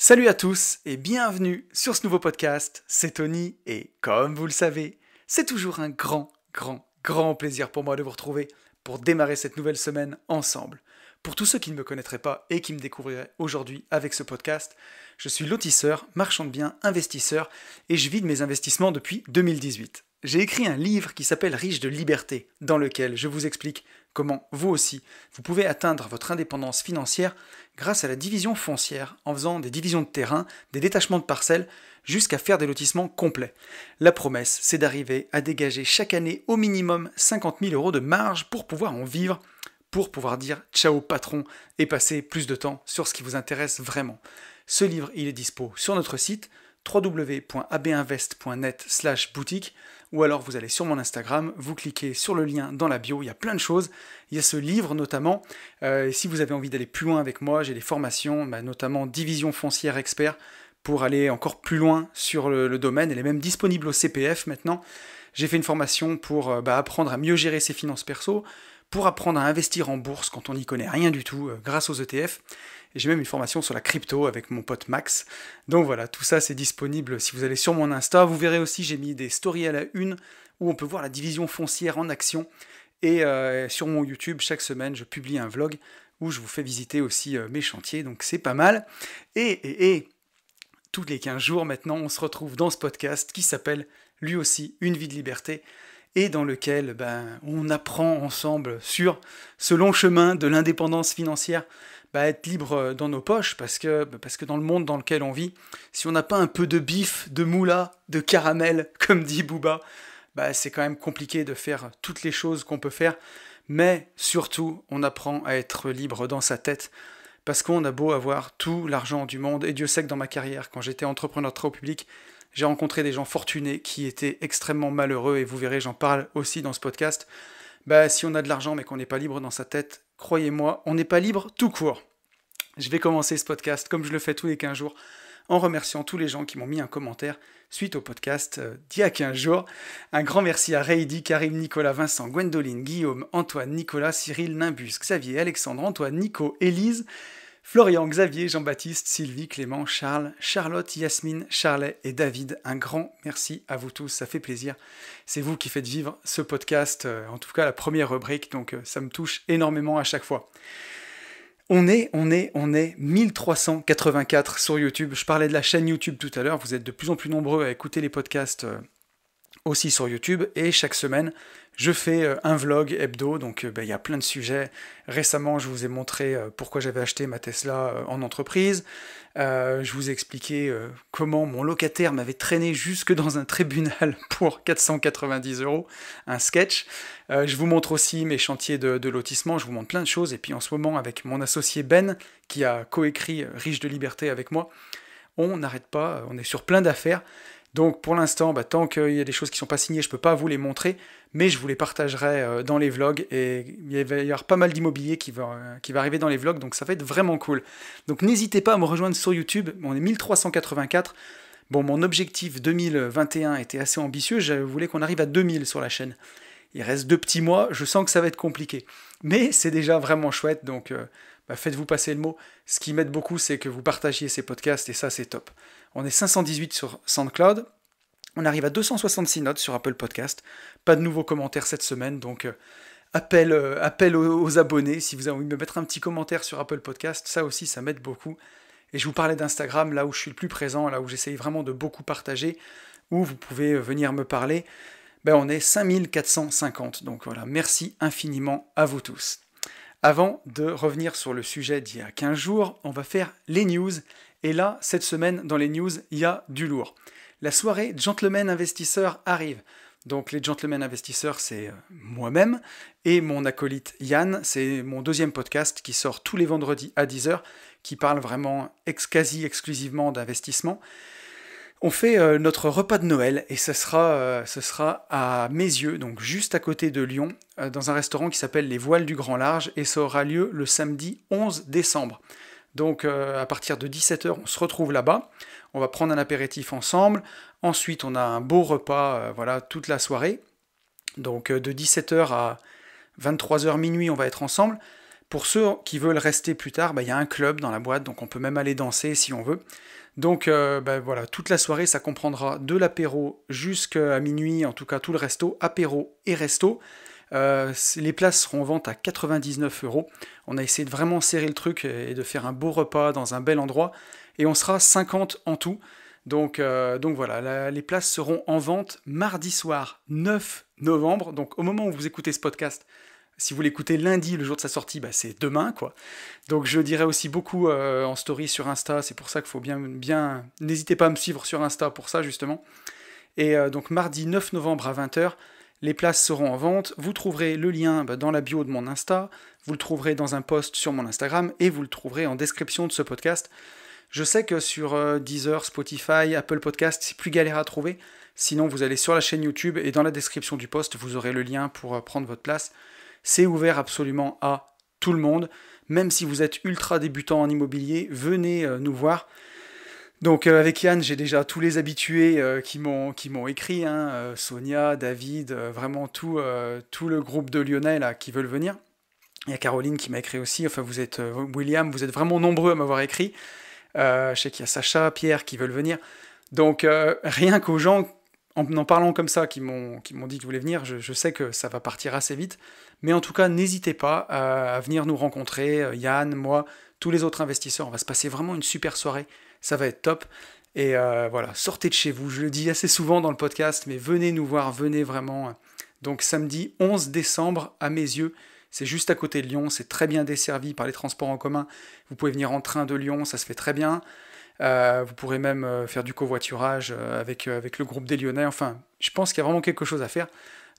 Salut à tous et bienvenue sur ce nouveau podcast, c'est Tony et comme vous le savez, c'est toujours un grand plaisir pour moi de vous retrouver pour démarrer cette nouvelle semaine ensemble. Pour tous ceux qui ne me connaîtraient pas et qui me découvriraient aujourd'hui avec ce podcast, je suis lotisseur, marchand de biens, investisseur et je vis de mes investissements depuis 2018. J'ai écrit un livre qui s'appelle Riche de liberté, dans lequel je vous explique comment vous aussi, vous pouvez atteindre votre indépendance financière grâce à la division foncière, en faisant des divisions de terrain, des détachements de parcelles, jusqu'à faire des lotissements complets. La promesse, c'est d'arriver à dégager chaque année au minimum 50 000 euros de marge pour pouvoir en vivre, pour pouvoir dire ciao patron et passer plus de temps sur ce qui vous intéresse vraiment. Ce livre, il est dispo sur notre site www.abinvest.net/boutique ou alors vous allez sur mon Instagram, vous cliquez sur le lien dans la bio, il y a plein de choses, il y a ce livre notamment, et si vous avez envie d'aller plus loin avec moi, j'ai des formations, notamment division foncière expert, pour aller encore plus loin sur le domaine, elle est même disponible au CPF maintenant. J'ai fait une formation pour apprendre à mieux gérer ses finances perso, pour apprendre à investir en bourse quand on n'y connaît rien du tout, grâce aux ETF. Et j'ai même une formation sur la crypto avec mon pote Max. Donc voilà, tout ça c'est disponible si vous allez sur mon Insta. Vous verrez aussi, j'ai mis des stories à la une où on peut voir la division foncière en action. Et sur mon YouTube, chaque semaine, je publie un vlog où je vous fais visiter aussi mes chantiers. Donc c'est pas mal. Et tous les 15 jours maintenant, on se retrouve dans ce podcast qui s'appelle lui aussi Une vie de liberté et dans lequel on apprend ensemble sur ce long chemin de l'indépendance financière, être libre dans nos poches, parce que dans le monde dans lequel on vit, si on n'a pas un peu de bif, de moula, de caramel, comme dit Booba, c'est quand même compliqué de faire toutes les choses qu'on peut faire, mais surtout, on apprend à être libre dans sa tête, parce qu'on a beau avoir tout l'argent du monde, et Dieu sait que dans ma carrière, quand j'étais entrepreneur très haut public, j'ai rencontré des gens fortunés qui étaient extrêmement malheureux, et vous verrez, j'en parle aussi dans ce podcast. Si on a de l'argent mais qu'on n'est pas libre dans sa tête, croyez-moi, on n'est pas libre tout court. Je vais commencer ce podcast comme je le fais tous les 15 jours, en remerciant tous les gens qui m'ont mis un commentaire suite au podcast d'il y a 15 jours. Un grand merci à Reidy, Karim, Nicolas, Vincent, Gwendoline, Guillaume, Antoine, Nicolas, Cyril, Nimbus, Xavier, Alexandre, Antoine, Nico, Élise, Florian, Xavier, Jean-Baptiste, Sylvie, Clément, Charles, Charlotte, Yasmine, Charlet et David. Un grand merci à vous tous, ça fait plaisir. C'est vous qui faites vivre ce podcast, en tout cas la première rubrique, donc ça me touche énormément à chaque fois. On est 1384 sur YouTube. Je parlais de la chaîne YouTube tout à l'heure, vous êtes de plus en plus nombreux à écouter les podcasts aussi sur YouTube, et chaque semaine, je fais un vlog hebdo, donc il y a plein de sujets. Récemment, je vous ai montré pourquoi j'avais acheté ma Tesla en entreprise. Je vous ai expliqué comment mon locataire m'avait traîné jusque dans un tribunal pour 490 €, un sketch. Je vous montre aussi mes chantiers de lotissement, je vous montre plein de choses. Et puis en ce moment, avec mon associé Ben, qui a coécrit Riche de liberté avec moi, on n'arrête pas, on est sur plein d'affaires. Donc pour l'instant, tant qu'il y a des choses qui ne sont pas signées, je ne peux pas vous les montrer, mais je vous les partagerai dans les vlogs, et il va y avoir pas mal d'immobilier qui va arriver dans les vlogs, donc ça va être vraiment cool. Donc n'hésitez pas à me rejoindre sur YouTube, on est 1384. Bon, mon objectif 2021 était assez ambitieux, je voulais qu'on arrive à 2000 sur la chaîne. Il reste 2 petits mois, je sens que ça va être compliqué. Mais c'est déjà vraiment chouette, donc faites-vous passer le mot. Ce qui m'aide beaucoup, c'est que vous partagiez ces podcasts, et ça c'est top. On est 518 sur SoundCloud, on arrive à 266 notes sur Apple Podcast, pas de nouveaux commentaires cette semaine, donc appel aux abonnés, si vous avez envie de me mettre un petit commentaire sur Apple Podcast, ça aussi ça m'aide beaucoup. Et je vous parlais d'Instagram, là où je suis le plus présent, là où j'essaye vraiment de beaucoup partager, où vous pouvez venir me parler. On est 5450, donc voilà, merci infiniment à vous tous. Avant de revenir sur le sujet d'il y a 15 jours, on va faire les news. Et là, cette semaine, dans les news, il y a du lourd. La soirée Gentlemen Investisseurs arrive. Donc les Gentlemen Investisseurs, c'est moi-même et mon acolyte Yann. C'est mon deuxième podcast qui sort tous les vendredis à 10h, qui parle vraiment quasi exclusivement d'investissement. On fait notre repas de Noël, et ce sera à Mézieux, donc juste à côté de Lyon, dans un restaurant qui s'appelle Les Voiles du Grand Large, et ça aura lieu le samedi 11 décembre. Donc à partir de 17h, on se retrouve là-bas, on va prendre un apéritif ensemble, ensuite on a un beau repas toute la soirée, donc de 17h à 23h minuit on va être ensemble. Pour ceux qui veulent rester plus tard, il y a un club dans la boîte, donc on peut même aller danser si on veut. Donc voilà, toute la soirée, ça comprendra de l'apéro jusqu'à minuit, en tout cas tout le resto, apéro et resto. Les places seront en vente à 99 euros. On a essayé de vraiment serrer le truc et de faire un beau repas dans un bel endroit. Et on sera 50 en tout. Donc voilà, les places seront en vente mardi soir 9 novembre. Donc au moment où vous écoutez ce podcast, si vous l'écoutez lundi, le jour de sa sortie, c'est demain, quoi. Donc je dirai aussi beaucoup en story sur Insta, c'est pour ça qu'il faut bien... N'hésitez pas à me suivre sur Insta pour ça, justement. Et donc mardi 9 novembre à 20h, les places seront en vente. Vous trouverez le lien dans la bio de mon Insta, vous le trouverez dans un post sur mon Instagram, et vous le trouverez en description de ce podcast. Je sais que sur Deezer, Spotify, Apple Podcast, c'est plus galère à trouver. Sinon, vous allez sur la chaîne YouTube, et dans la description du post, vous aurez le lien pour prendre votre place. C'est ouvert absolument à tout le monde. Même si vous êtes ultra débutant en immobilier, venez nous voir. Donc avec Yann, j'ai déjà tous les habitués qui m'ont écrit, Sonia, David, vraiment tout le groupe de Lyonnais là, qui veulent venir. Il y a Caroline qui m'a écrit aussi, enfin vous êtes William, vous êtes vraiment nombreux à m'avoir écrit. Je sais qu'il y a Sacha, Pierre qui veulent venir. Donc rien qu'aux gens, en parlant comme ça, qui m'ont dit qu'ils voulaient venir, je sais que ça va partir assez vite. Mais en tout cas, n'hésitez pas à venir nous rencontrer, Yann, moi, tous les autres investisseurs. On va se passer vraiment une super soirée. Ça va être top. Et voilà, sortez de chez vous. Je le dis assez souvent dans le podcast, mais venez nous voir, venez vraiment. Donc samedi 11 décembre, à mes yeux, c'est juste à côté de Lyon. C'est très bien desservi par les transports en commun. Vous pouvez venir en train de Lyon, ça se fait très bien. Vous pourrez même faire du covoiturage avec le groupe des Lyonnais. Enfin, je pense qu'il y a vraiment quelque chose à faire.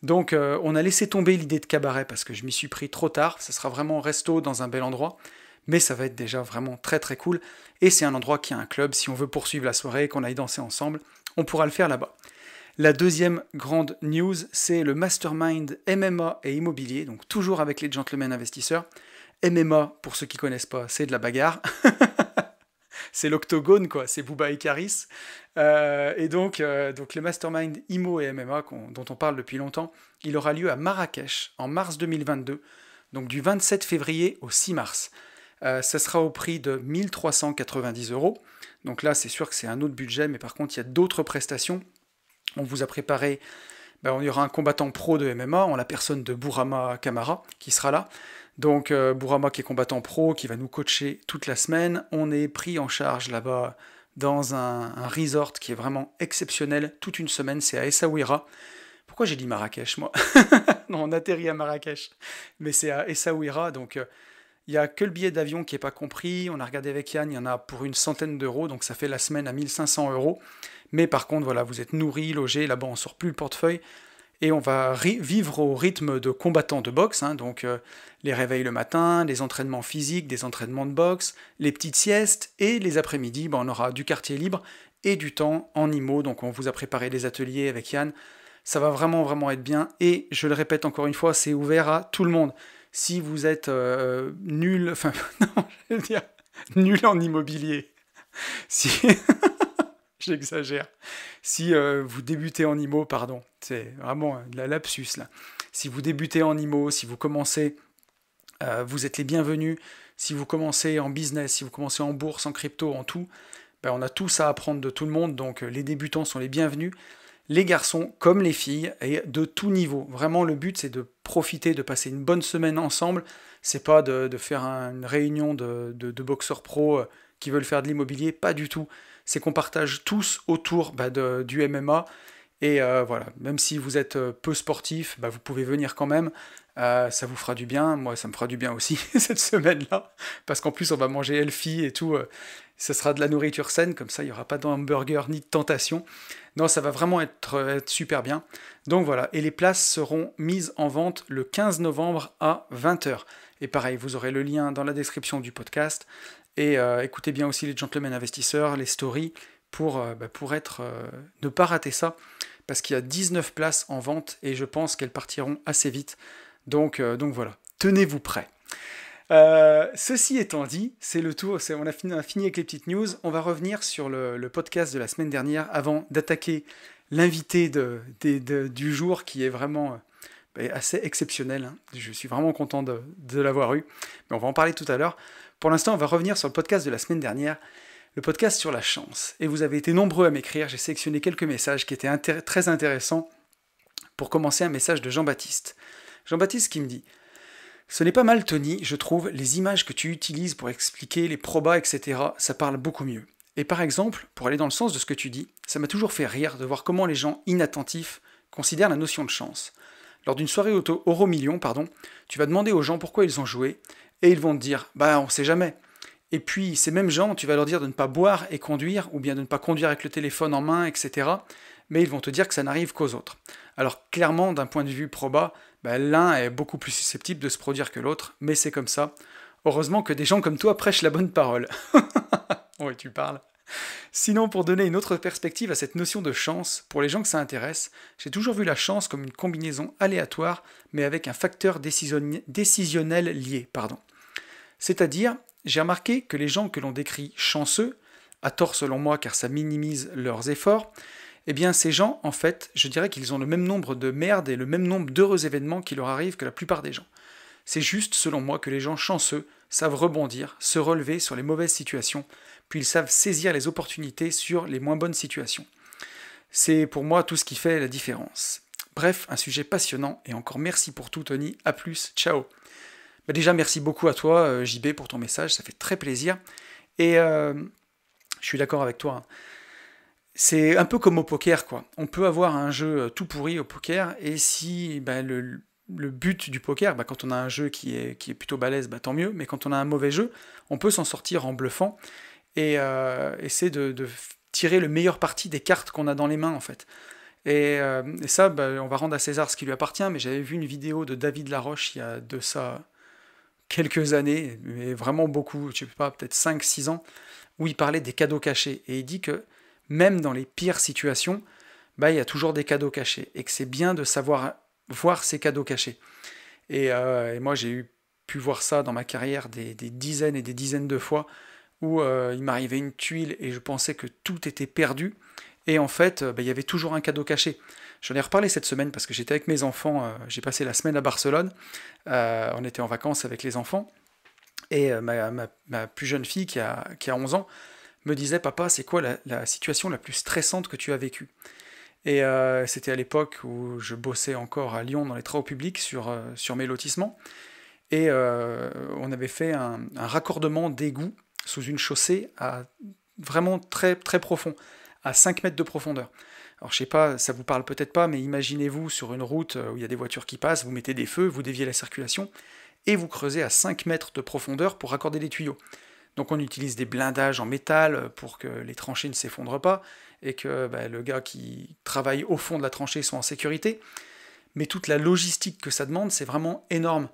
Donc on a laissé tomber l'idée de cabaret parce que je m'y suis pris trop tard. Ça sera vraiment resto dans un bel endroit. Mais ça va être déjà vraiment très très cool. Et c'est un endroit qui a un club. Si on veut poursuivre la soirée, qu'on aille danser ensemble, on pourra le faire là-bas. La deuxième grande news, c'est le Mastermind MMA et Immobilier. Donc toujours avec les Gentlemen Investisseurs. MMA, pour ceux qui ne connaissent pas, c'est de la bagarre. C'est l'octogone, quoi, c'est Booba et Karis. Et donc le Mastermind IMO et MMA, dont on parle depuis longtemps, il aura lieu à Marrakech en mars 2022, donc du 27 février au 6 mars. Ça sera au prix de 1390 euros. Donc là, c'est sûr que c'est un autre budget, mais par contre, il y a d'autres prestations. On vous a préparé, il y aura un combattant pro de MMA, en la personne de Bourama Kamara, qui sera là. Donc Bourama qui est combattant pro, qui va nous coacher toute la semaine. On est pris en charge là-bas dans un resort qui est vraiment exceptionnel. Toute une semaine, c'est à Essaouira. Pourquoi j'ai dit Marrakech, moi? Non, on atterrit à Marrakech. Mais c'est à Essaouira, donc il n'y a que le billet d'avion qui n'est pas compris. On a regardé avec Yann, il y en a pour une centaine d'euros, donc ça fait la semaine à 1500 euros. Mais par contre, voilà, vous êtes nourris, logés, là-bas on ne sort plus le portefeuille. Et on va vivre au rythme de combattants de boxe, donc les réveils le matin, les entraînements physiques, des entraînements de boxe, les petites siestes, et les après-midi, on aura du quartier libre et du temps en IMO, donc on vous a préparé des ateliers avec Yann. Ça va vraiment, vraiment être bien, et je le répète encore une fois, c'est ouvert à tout le monde. Si vous êtes nul, enfin, non, je veux dire, nul en immobilier, si... J'exagère. Si vous débutez en IMO, pardon, c'est vraiment de la lapsus là. Si vous débutez en IMO, si vous commencez, vous êtes les bienvenus. Si vous commencez en business, si vous commencez en bourse, en crypto, en tout, on a tout ça à apprendre de tout le monde, donc les débutants sont les bienvenus. Les garçons comme les filles, et de tout niveau. Vraiment, le but, c'est de profiter, de passer une bonne semaine ensemble. C'est pas de faire une réunion de boxeurs pro qui veulent faire de l'immobilier, pas du tout. C'est qu'on partage tous autour du MMA. Et voilà, même si vous êtes peu sportif, vous pouvez venir quand même. Ça vous fera du bien. Moi, ça me fera du bien aussi cette semaine-là. Parce qu'en plus, on va manger healthy et tout. Ça sera de la nourriture saine. Comme ça, il n'y aura pas d'hamburger ni de tentation. Non, ça va vraiment être super bien. Donc voilà. Et les places seront mises en vente le 15 novembre à 20h. Et pareil, vous aurez le lien dans la description du podcast. Et écoutez bien aussi les Gentlemen Investisseurs, les stories, pour ne pas rater ça, parce qu'il y a 19 places en vente, et je pense qu'elles partiront assez vite. Donc voilà, tenez-vous prêts. Ceci étant dit, c'est le tour, on a fini avec les petites news. On va revenir sur le podcast de la semaine dernière, avant d'attaquer l'invité du jour, qui est vraiment assez exceptionnel, hein. Je suis vraiment content de l'avoir eu, mais on va en parler tout à l'heure. Pour l'instant, on va revenir sur le podcast de la semaine dernière, le podcast sur la chance. Et vous avez été nombreux à m'écrire, j'ai sélectionné quelques messages qui étaient très intéressants. Pour commencer, un message de Jean-Baptiste. Jean-Baptiste qui me dit: ce n'est pas mal, Tony, je trouve, les images que tu utilises pour expliquer les probas, etc., ça parle beaucoup mieux. Et par exemple, pour aller dans le sens de ce que tu dis, ça m'a toujours fait rire de voir comment les gens inattentifs considèrent la notion de chance. Lors d'une soirée euro-million, tu vas demander aux gens pourquoi ils ont joué, et ils vont te dire: bah on sait jamais. Et puis ces mêmes gens, tu vas leur dire de ne pas boire et conduire, ou bien de ne pas conduire avec le téléphone en main, etc., mais ils vont te dire que ça n'arrive qu'aux autres. Alors clairement, d'un point de vue proba, l'un est beaucoup plus susceptible de se produire que l'autre, mais c'est comme ça. Heureusement que des gens comme toi prêchent la bonne parole. Oui, tu parles. Sinon, pour donner une autre perspective à cette notion de chance, pour les gens que ça intéresse, j'ai toujours vu la chance comme une combinaison aléatoire, mais avec un facteur décisionnel lié. C'est-à-dire, j'ai remarqué que les gens que l'on décrit chanceux, à tort selon moi car ça minimise leurs efforts, eh bien ces gens, en fait, je dirais qu'ils ont le même nombre de merdes et le même nombre d'heureux événements qui leur arrivent que la plupart des gens. C'est juste, selon moi, que les gens chanceux savent rebondir, se relever sur les mauvaises situations, puis ils savent saisir les opportunités sur les moins bonnes situations. C'est pour moi tout ce qui fait la différence. Bref, un sujet passionnant, et encore merci pour tout, Tony. À plus, ciao. Déjà, merci beaucoup à toi, JB, pour ton message, ça fait très plaisir. Et je suis d'accord avec toi, hein. C'est un peu comme au poker, quoi. On peut avoir un jeu tout pourri au poker, et si le but du poker, quand on a un jeu qui est plutôt balèze, tant mieux, mais quand on a un mauvais jeu, on peut s'en sortir en bluffant, et essayer de tirer le meilleur parti des cartes qu'on a dans les mains, en fait. Et ça, on va rendre à César ce qui lui appartient, mais j'avais vu une vidéo de David Laroche il y a de ça quelques années, mais vraiment beaucoup, je sais pas, peut-être 5-6 ans, où il parlait des cadeaux cachés, et il dit que même dans les pires situations, il y a toujours des cadeaux cachés, et que c'est bien de savoir voir ces cadeaux cachés. Et moi, j'ai pu voir ça dans ma carrière des dizaines et des dizaines de fois, où il m'arrivait une tuile et je pensais que tout était perdu, et en fait, il y avait toujours un cadeau caché. J'en ai reparlé cette semaine parce que j'étais avec mes enfants, j'ai passé la semaine à Barcelone, on était en vacances avec les enfants, et ma plus jeune fille qui a 11 ans me disait: papa, c'est quoi la situation la plus stressante que tu as vécue? Et c'était à l'époque où je bossais encore à Lyon dans les travaux publics sur mes lotissements, et on avait fait un raccordement d'égout sous une chaussée à vraiment très, très profond, à 5 mètres de profondeur. Alors je sais pas, ça vous parle peut-être pas, mais imaginez-vous sur une route où il y a des voitures qui passent, vous mettez des feux, vous déviez la circulation, et vous creusez à 5 mètres de profondeur pour raccorder des tuyaux. Donc on utilise des blindages en métal pour que les tranchées ne s'effondrent pas, et que le gars qui travaille au fond de la tranchée soit en sécurité. Mais toute la logistique que ça demande, c'est vraiment énorme.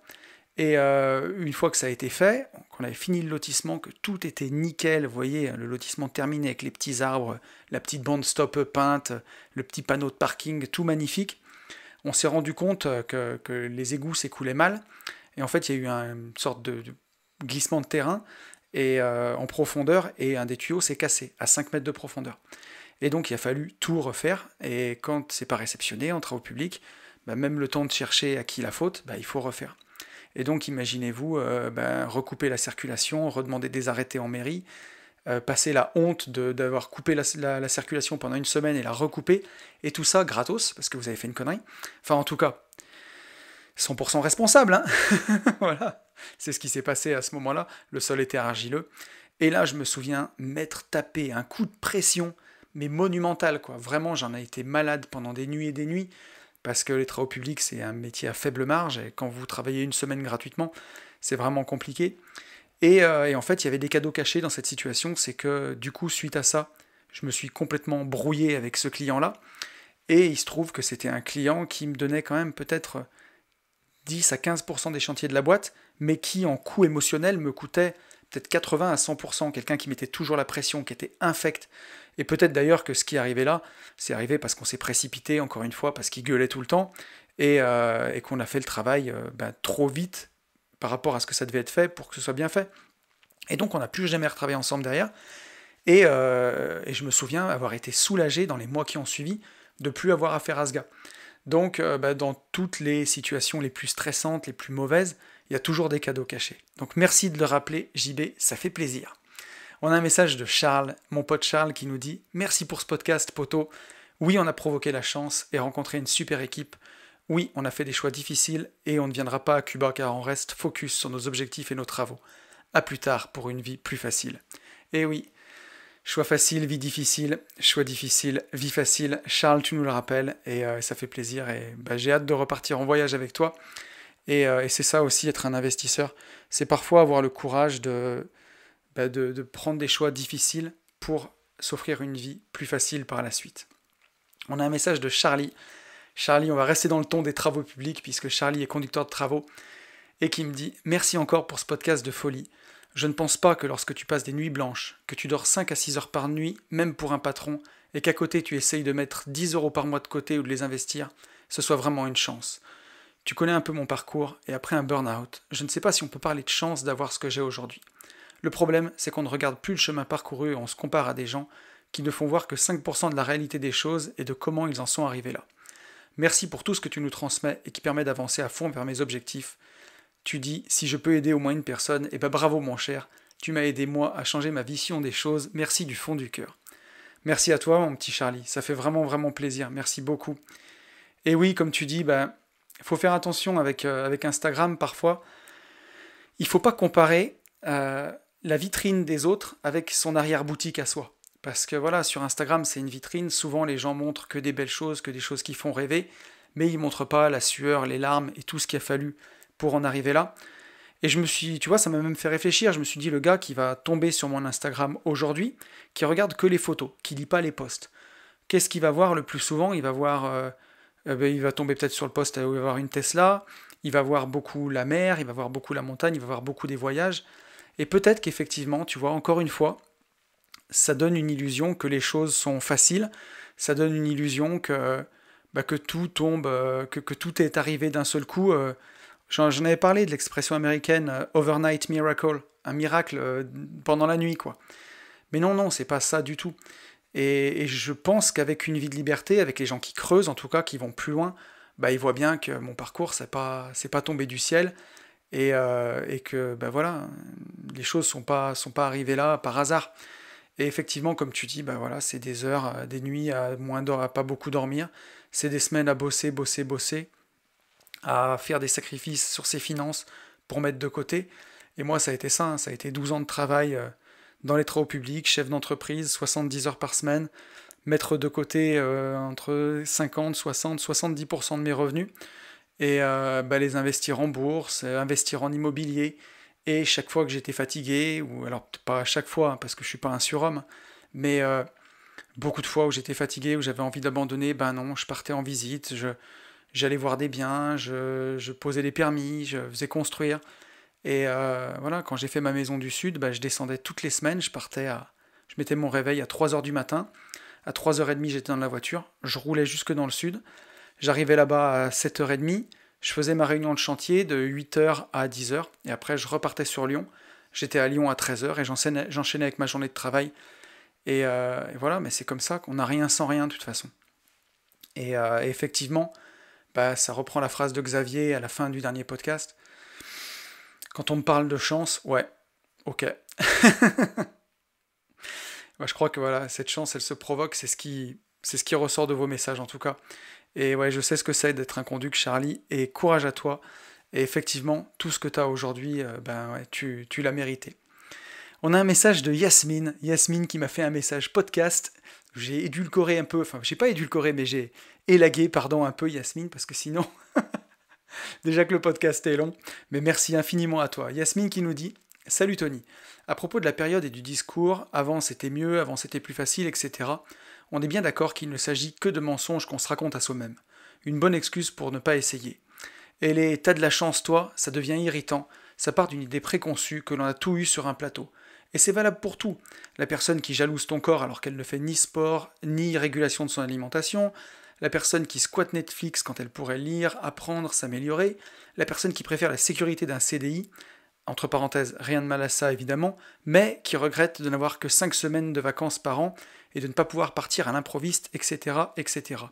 Et une fois que ça a été fait, qu'on avait fini le lotissement, que tout était nickel, vous voyez, le lotissement terminé avec les petits arbres, la petite bande stop peinte, le petit panneau de parking, tout magnifique, on s'est rendu compte que les égouts s'écoulaient mal, et en fait il y a eu une sorte de glissement de terrain et en profondeur, et un des tuyaux s'est cassé à 5 mètres de profondeur. Et donc il a fallu tout refaire, et quand c'est pas réceptionné en travaux publics, même le temps de chercher à qui la faute, il faut refaire. Et donc imaginez-vous recouper la circulation, redemander des arrêtés en mairie, passer la honte d'avoir coupé la circulation pendant une semaine et la recouper, et tout ça gratos, parce que vous avez fait une connerie. Enfin en tout cas, 100% responsable, hein. Voilà, c'est ce qui s'est passé à ce moment-là, le sol était argileux. Et là je me souviens m'être tapé un coup de pression, mais monumental, quoi. Vraiment, j'en ai été malade pendant des nuits et des nuits, parce que les travaux publics, c'est un métier à faible marge, et quand vous travaillez une semaine gratuitement, c'est vraiment compliqué. Et en fait, il y avait des cadeaux cachés dans cette situation, c'est que du coup, suite à ça, je me suis complètement brouillé avec ce client-là, et il se trouve que c'était un client qui me donnait quand même peut-être 10 à 15% des chantiers de la boîte, mais qui, en coût émotionnel, me coûtait peut-être 80 à 100%, quelqu'un qui mettait toujours la pression, qui était infect. Et peut-être d'ailleurs que ce qui arrivait là, c'est arrivé parce qu'on s'est précipité, encore une fois, parce qu'il gueulait tout le temps, et qu'on a fait le travail trop vite par rapport à ce que ça devait être fait pour que ce soit bien fait. Et donc on n'a plus jamais retravaillé ensemble derrière, et je me souviens avoir été soulagé dans les mois qui ont suivi de plus avoir affaire à ce gars. Donc, dans toutes les situations les plus stressantes, les plus mauvaises, il y a toujours des cadeaux cachés. Donc merci de le rappeler, JB, ça fait plaisir. On a un message de Charles, mon pote Charles, qui nous dit « Merci pour ce podcast, poto. Oui, on a provoqué la chance et rencontré une super équipe. Oui, on a fait des choix difficiles et on ne viendra pas à Cuba car on reste focus sur nos objectifs et nos travaux. À plus tard pour une vie plus facile. » Et oui, choix facile, vie difficile, choix difficile, vie facile. Charles, tu nous le rappelles et ça fait plaisir et j'ai hâte de repartir en voyage avec toi. Et c'est ça aussi, être un investisseur. C'est parfois avoir le courage de prendre des choix difficiles pour s'offrir une vie plus facile par la suite. On a un message de Charlie. Charlie, on va rester dans le ton des travaux publics puisque Charlie est conducteur de travaux et qui me dit « Merci encore pour ce podcast de folie. Je ne pense pas que lorsque tu passes des nuits blanches, que tu dors 5 à 6 heures par nuit, même pour un patron, et qu'à côté tu essayes de mettre 10 euros par mois de côté ou de les investir, ce soit vraiment une chance. Tu connais un peu mon parcours, et après un burn-out, je ne sais pas si on peut parler de chance d'avoir ce que j'ai aujourd'hui. Le problème, c'est qu'on ne regarde plus le chemin parcouru et on se compare à des gens qui ne font voir que 5% de la réalité des choses et de comment ils en sont arrivés là. Merci pour tout ce que tu nous transmets et qui permet d'avancer à fond vers mes objectifs. Tu dis, si je peux aider au moins une personne, eh ben bravo mon cher, tu m'as aidé moi à changer ma vision des choses, merci du fond du cœur. Merci à toi mon petit Charlie, ça fait vraiment vraiment plaisir, merci beaucoup. Et oui, comme tu dis, faut faire attention avec Instagram parfois. Il faut pas comparer la vitrine des autres avec son arrière-boutique à soi. Parce que voilà, sur Instagram c'est une vitrine, souvent les gens montrent que des belles choses, que des choses qui font rêver, mais ils montrent pas la sueur, les larmes et tout ce qu'il a fallu pour en arriver là. Et je me suis, tu vois, ça m'a même fait réfléchir, je me suis dit, le gars qui va tomber sur mon Instagram aujourd'hui, qui regarde que les photos, qui lit pas les posts, qu'est-ce qu'il va voir le plus souvent? Il va voir, il va tomber peut-être sur le post où il va voir une Tesla, il va voir beaucoup la mer, il va voir beaucoup la montagne, il va voir beaucoup des voyages, et peut-être qu'effectivement, tu vois, encore une fois, ça donne une illusion que les choses sont faciles, ça donne une illusion que tout tombe, que tout est arrivé d'un seul coup. J'en avais parlé de l'expression américaine overnight miracle, un miracle pendant la nuit, quoi. Mais non, c'est pas ça du tout. Et je pense qu'avec une vie de liberté, avec les gens qui creusent, en tout cas, qui vont plus loin, ils voient bien que mon parcours, c'est pas tombé du ciel, et que, voilà, les choses sont pas arrivées là par hasard. Et effectivement, comme tu dis, c'est des heures, des nuits à pas beaucoup dormir, c'est des semaines à bosser, à faire des sacrifices sur ses finances pour mettre de côté. Et moi, ça a été ça, hein, ça a été 12 ans de travail dans les travaux publics, chef d'entreprise, 70 heures par semaine, mettre de côté entre 50, 60, 70% de mes revenus, et les investir en bourse, investir en immobilier, et chaque fois que j'étais fatigué, ou alors pas à chaque fois, hein, parce que je suis pas un surhomme, mais beaucoup de fois où j'étais fatigué, où j'avais envie d'abandonner, non, je partais en visite, j'allais voir des biens, je posais les permis, je faisais construire. Et voilà, quand j'ai fait ma maison du Sud, je descendais toutes les semaines, je mettais mon réveil à 3h du matin, à 3h30 j'étais dans la voiture, je roulais jusque dans le Sud, j'arrivais là-bas à 7h30, je faisais ma réunion de chantier de 8h à 10h, et après je repartais sur Lyon, j'étais à Lyon à 13h, et j'enchaînais avec ma journée de travail. Et voilà, mais c'est comme ça qu'on n'a rien sans rien de toute façon. Et effectivement, ça reprend la phrase de Xavier à la fin du dernier podcast. Quand on me parle de chance, ouais, ok. Je crois que voilà, cette chance, elle se provoque, c'est ce qui ressort de vos messages en tout cas. Et ouais, je sais ce que c'est d'être un conduc, Charlie, et courage à toi. Et effectivement, tout ce que tu as aujourd'hui, tu l'as mérité. On a un message de Yasmine qui m'a fait un message podcast. J'ai édulcoré un peu, enfin, j'ai pas édulcoré, mais j'ai élagué, un peu Yasmine, parce que sinon, déjà que le podcast est long, mais merci infiniment à toi. Yasmine qui nous dit « Salut Tony, à propos de la période et du discours, avant c'était mieux, avant c'était plus facile, etc. On est bien d'accord qu'il ne s'agit que de mensonges qu'on se raconte à soi-même. Une bonne excuse pour ne pas essayer. Et les « t'as de la chance toi », ça devient irritant, ça part d'une idée préconçue que l'on a tout eu sur un plateau. Et c'est valable pour tout. La personne qui jalouse ton corps alors qu'elle ne fait ni sport, ni régulation de son alimentation, la personne qui squatte Netflix quand elle pourrait lire, apprendre, s'améliorer, la personne qui préfère la sécurité d'un CDI, entre parenthèses, rien de mal à ça évidemment, mais qui regrette de n'avoir que 5 semaines de vacances par an et de ne pas pouvoir partir à l'improviste, etc., etc.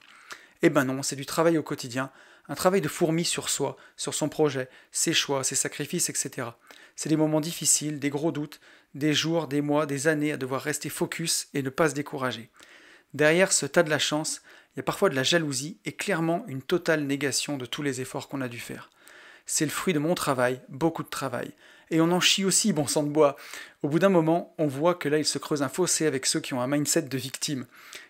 Eh ben non, c'est du travail au quotidien, un travail de fourmi sur soi, sur son projet, ses choix, ses sacrifices, etc. C'est des moments difficiles, des gros doutes, des jours, des mois, des années à devoir rester focus et ne pas se décourager. Derrière ce tas de la chance, il y a parfois de la jalousie et clairement une totale négation de tous les efforts qu'on a dû faire. C'est le fruit de mon travail, beaucoup de travail. Et on en chie aussi, bon sang de bois. Au bout d'un moment, on voit que là, il se creuse un fossé avec ceux qui ont un mindset de victime.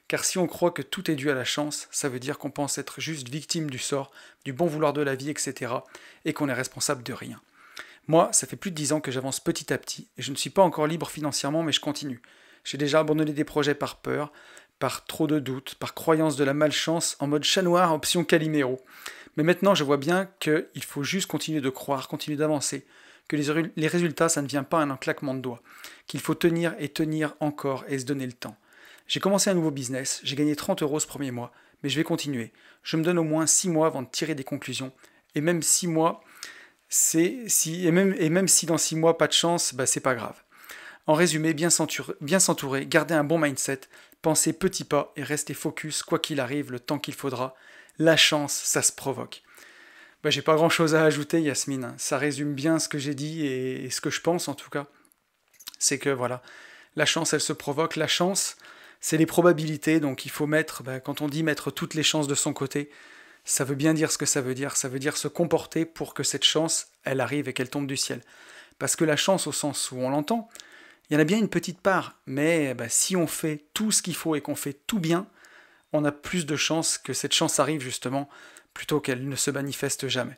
Car si on croit que tout est dû à la chance, ça veut dire qu'on pense être juste victime du sort, du bon vouloir de la vie, etc. et qu'on est responsable de rien. Moi, ça fait plus de 10 ans que j'avance petit à petit, et je ne suis pas encore libre financièrement, mais je continue. J'ai déjà abandonné des projets par peur, par trop de doutes, par croyance de la malchance, en mode chat noir, option Calimero. Mais maintenant, je vois bien qu'il faut juste continuer de croire, continuer d'avancer, que les résultats, ça ne vient pas en un claquement de doigts, qu'il faut tenir et tenir encore et se donner le temps. J'ai commencé un nouveau business, j'ai gagné 30 euros ce premier mois, mais je vais continuer. Je me donne au moins 6 mois avant de tirer des conclusions, et même 6 mois, et même si dans 6 mois pas de chance, bah c'est pas grave. En résumé, bien s'entourer, garder un bon mindset, penser petits pas et rester focus quoi qu'il arrive le temps qu'il faudra. La chance, ça se provoque. Bah, j'ai pas grand chose à ajouter, Yasmine. Ça résume bien ce que j'ai dit et ce que je pense en tout cas. C'est que voilà, la chance, elle se provoque. La chance, c'est les probabilités. Donc il faut mettre, bah, quand on dit mettre toutes les chances de son côté, ça veut bien dire ce que ça veut dire. Ça veut dire se comporter pour que cette chance, elle arrive et qu'elle tombe du ciel. Parce que la chance, au sens où on l'entend, il y en a bien une petite part. Mais bah, si on fait tout ce qu'il faut et qu'on fait tout bien, on a plus de chances que cette chance arrive justement, plutôt qu'elle ne se manifeste jamais.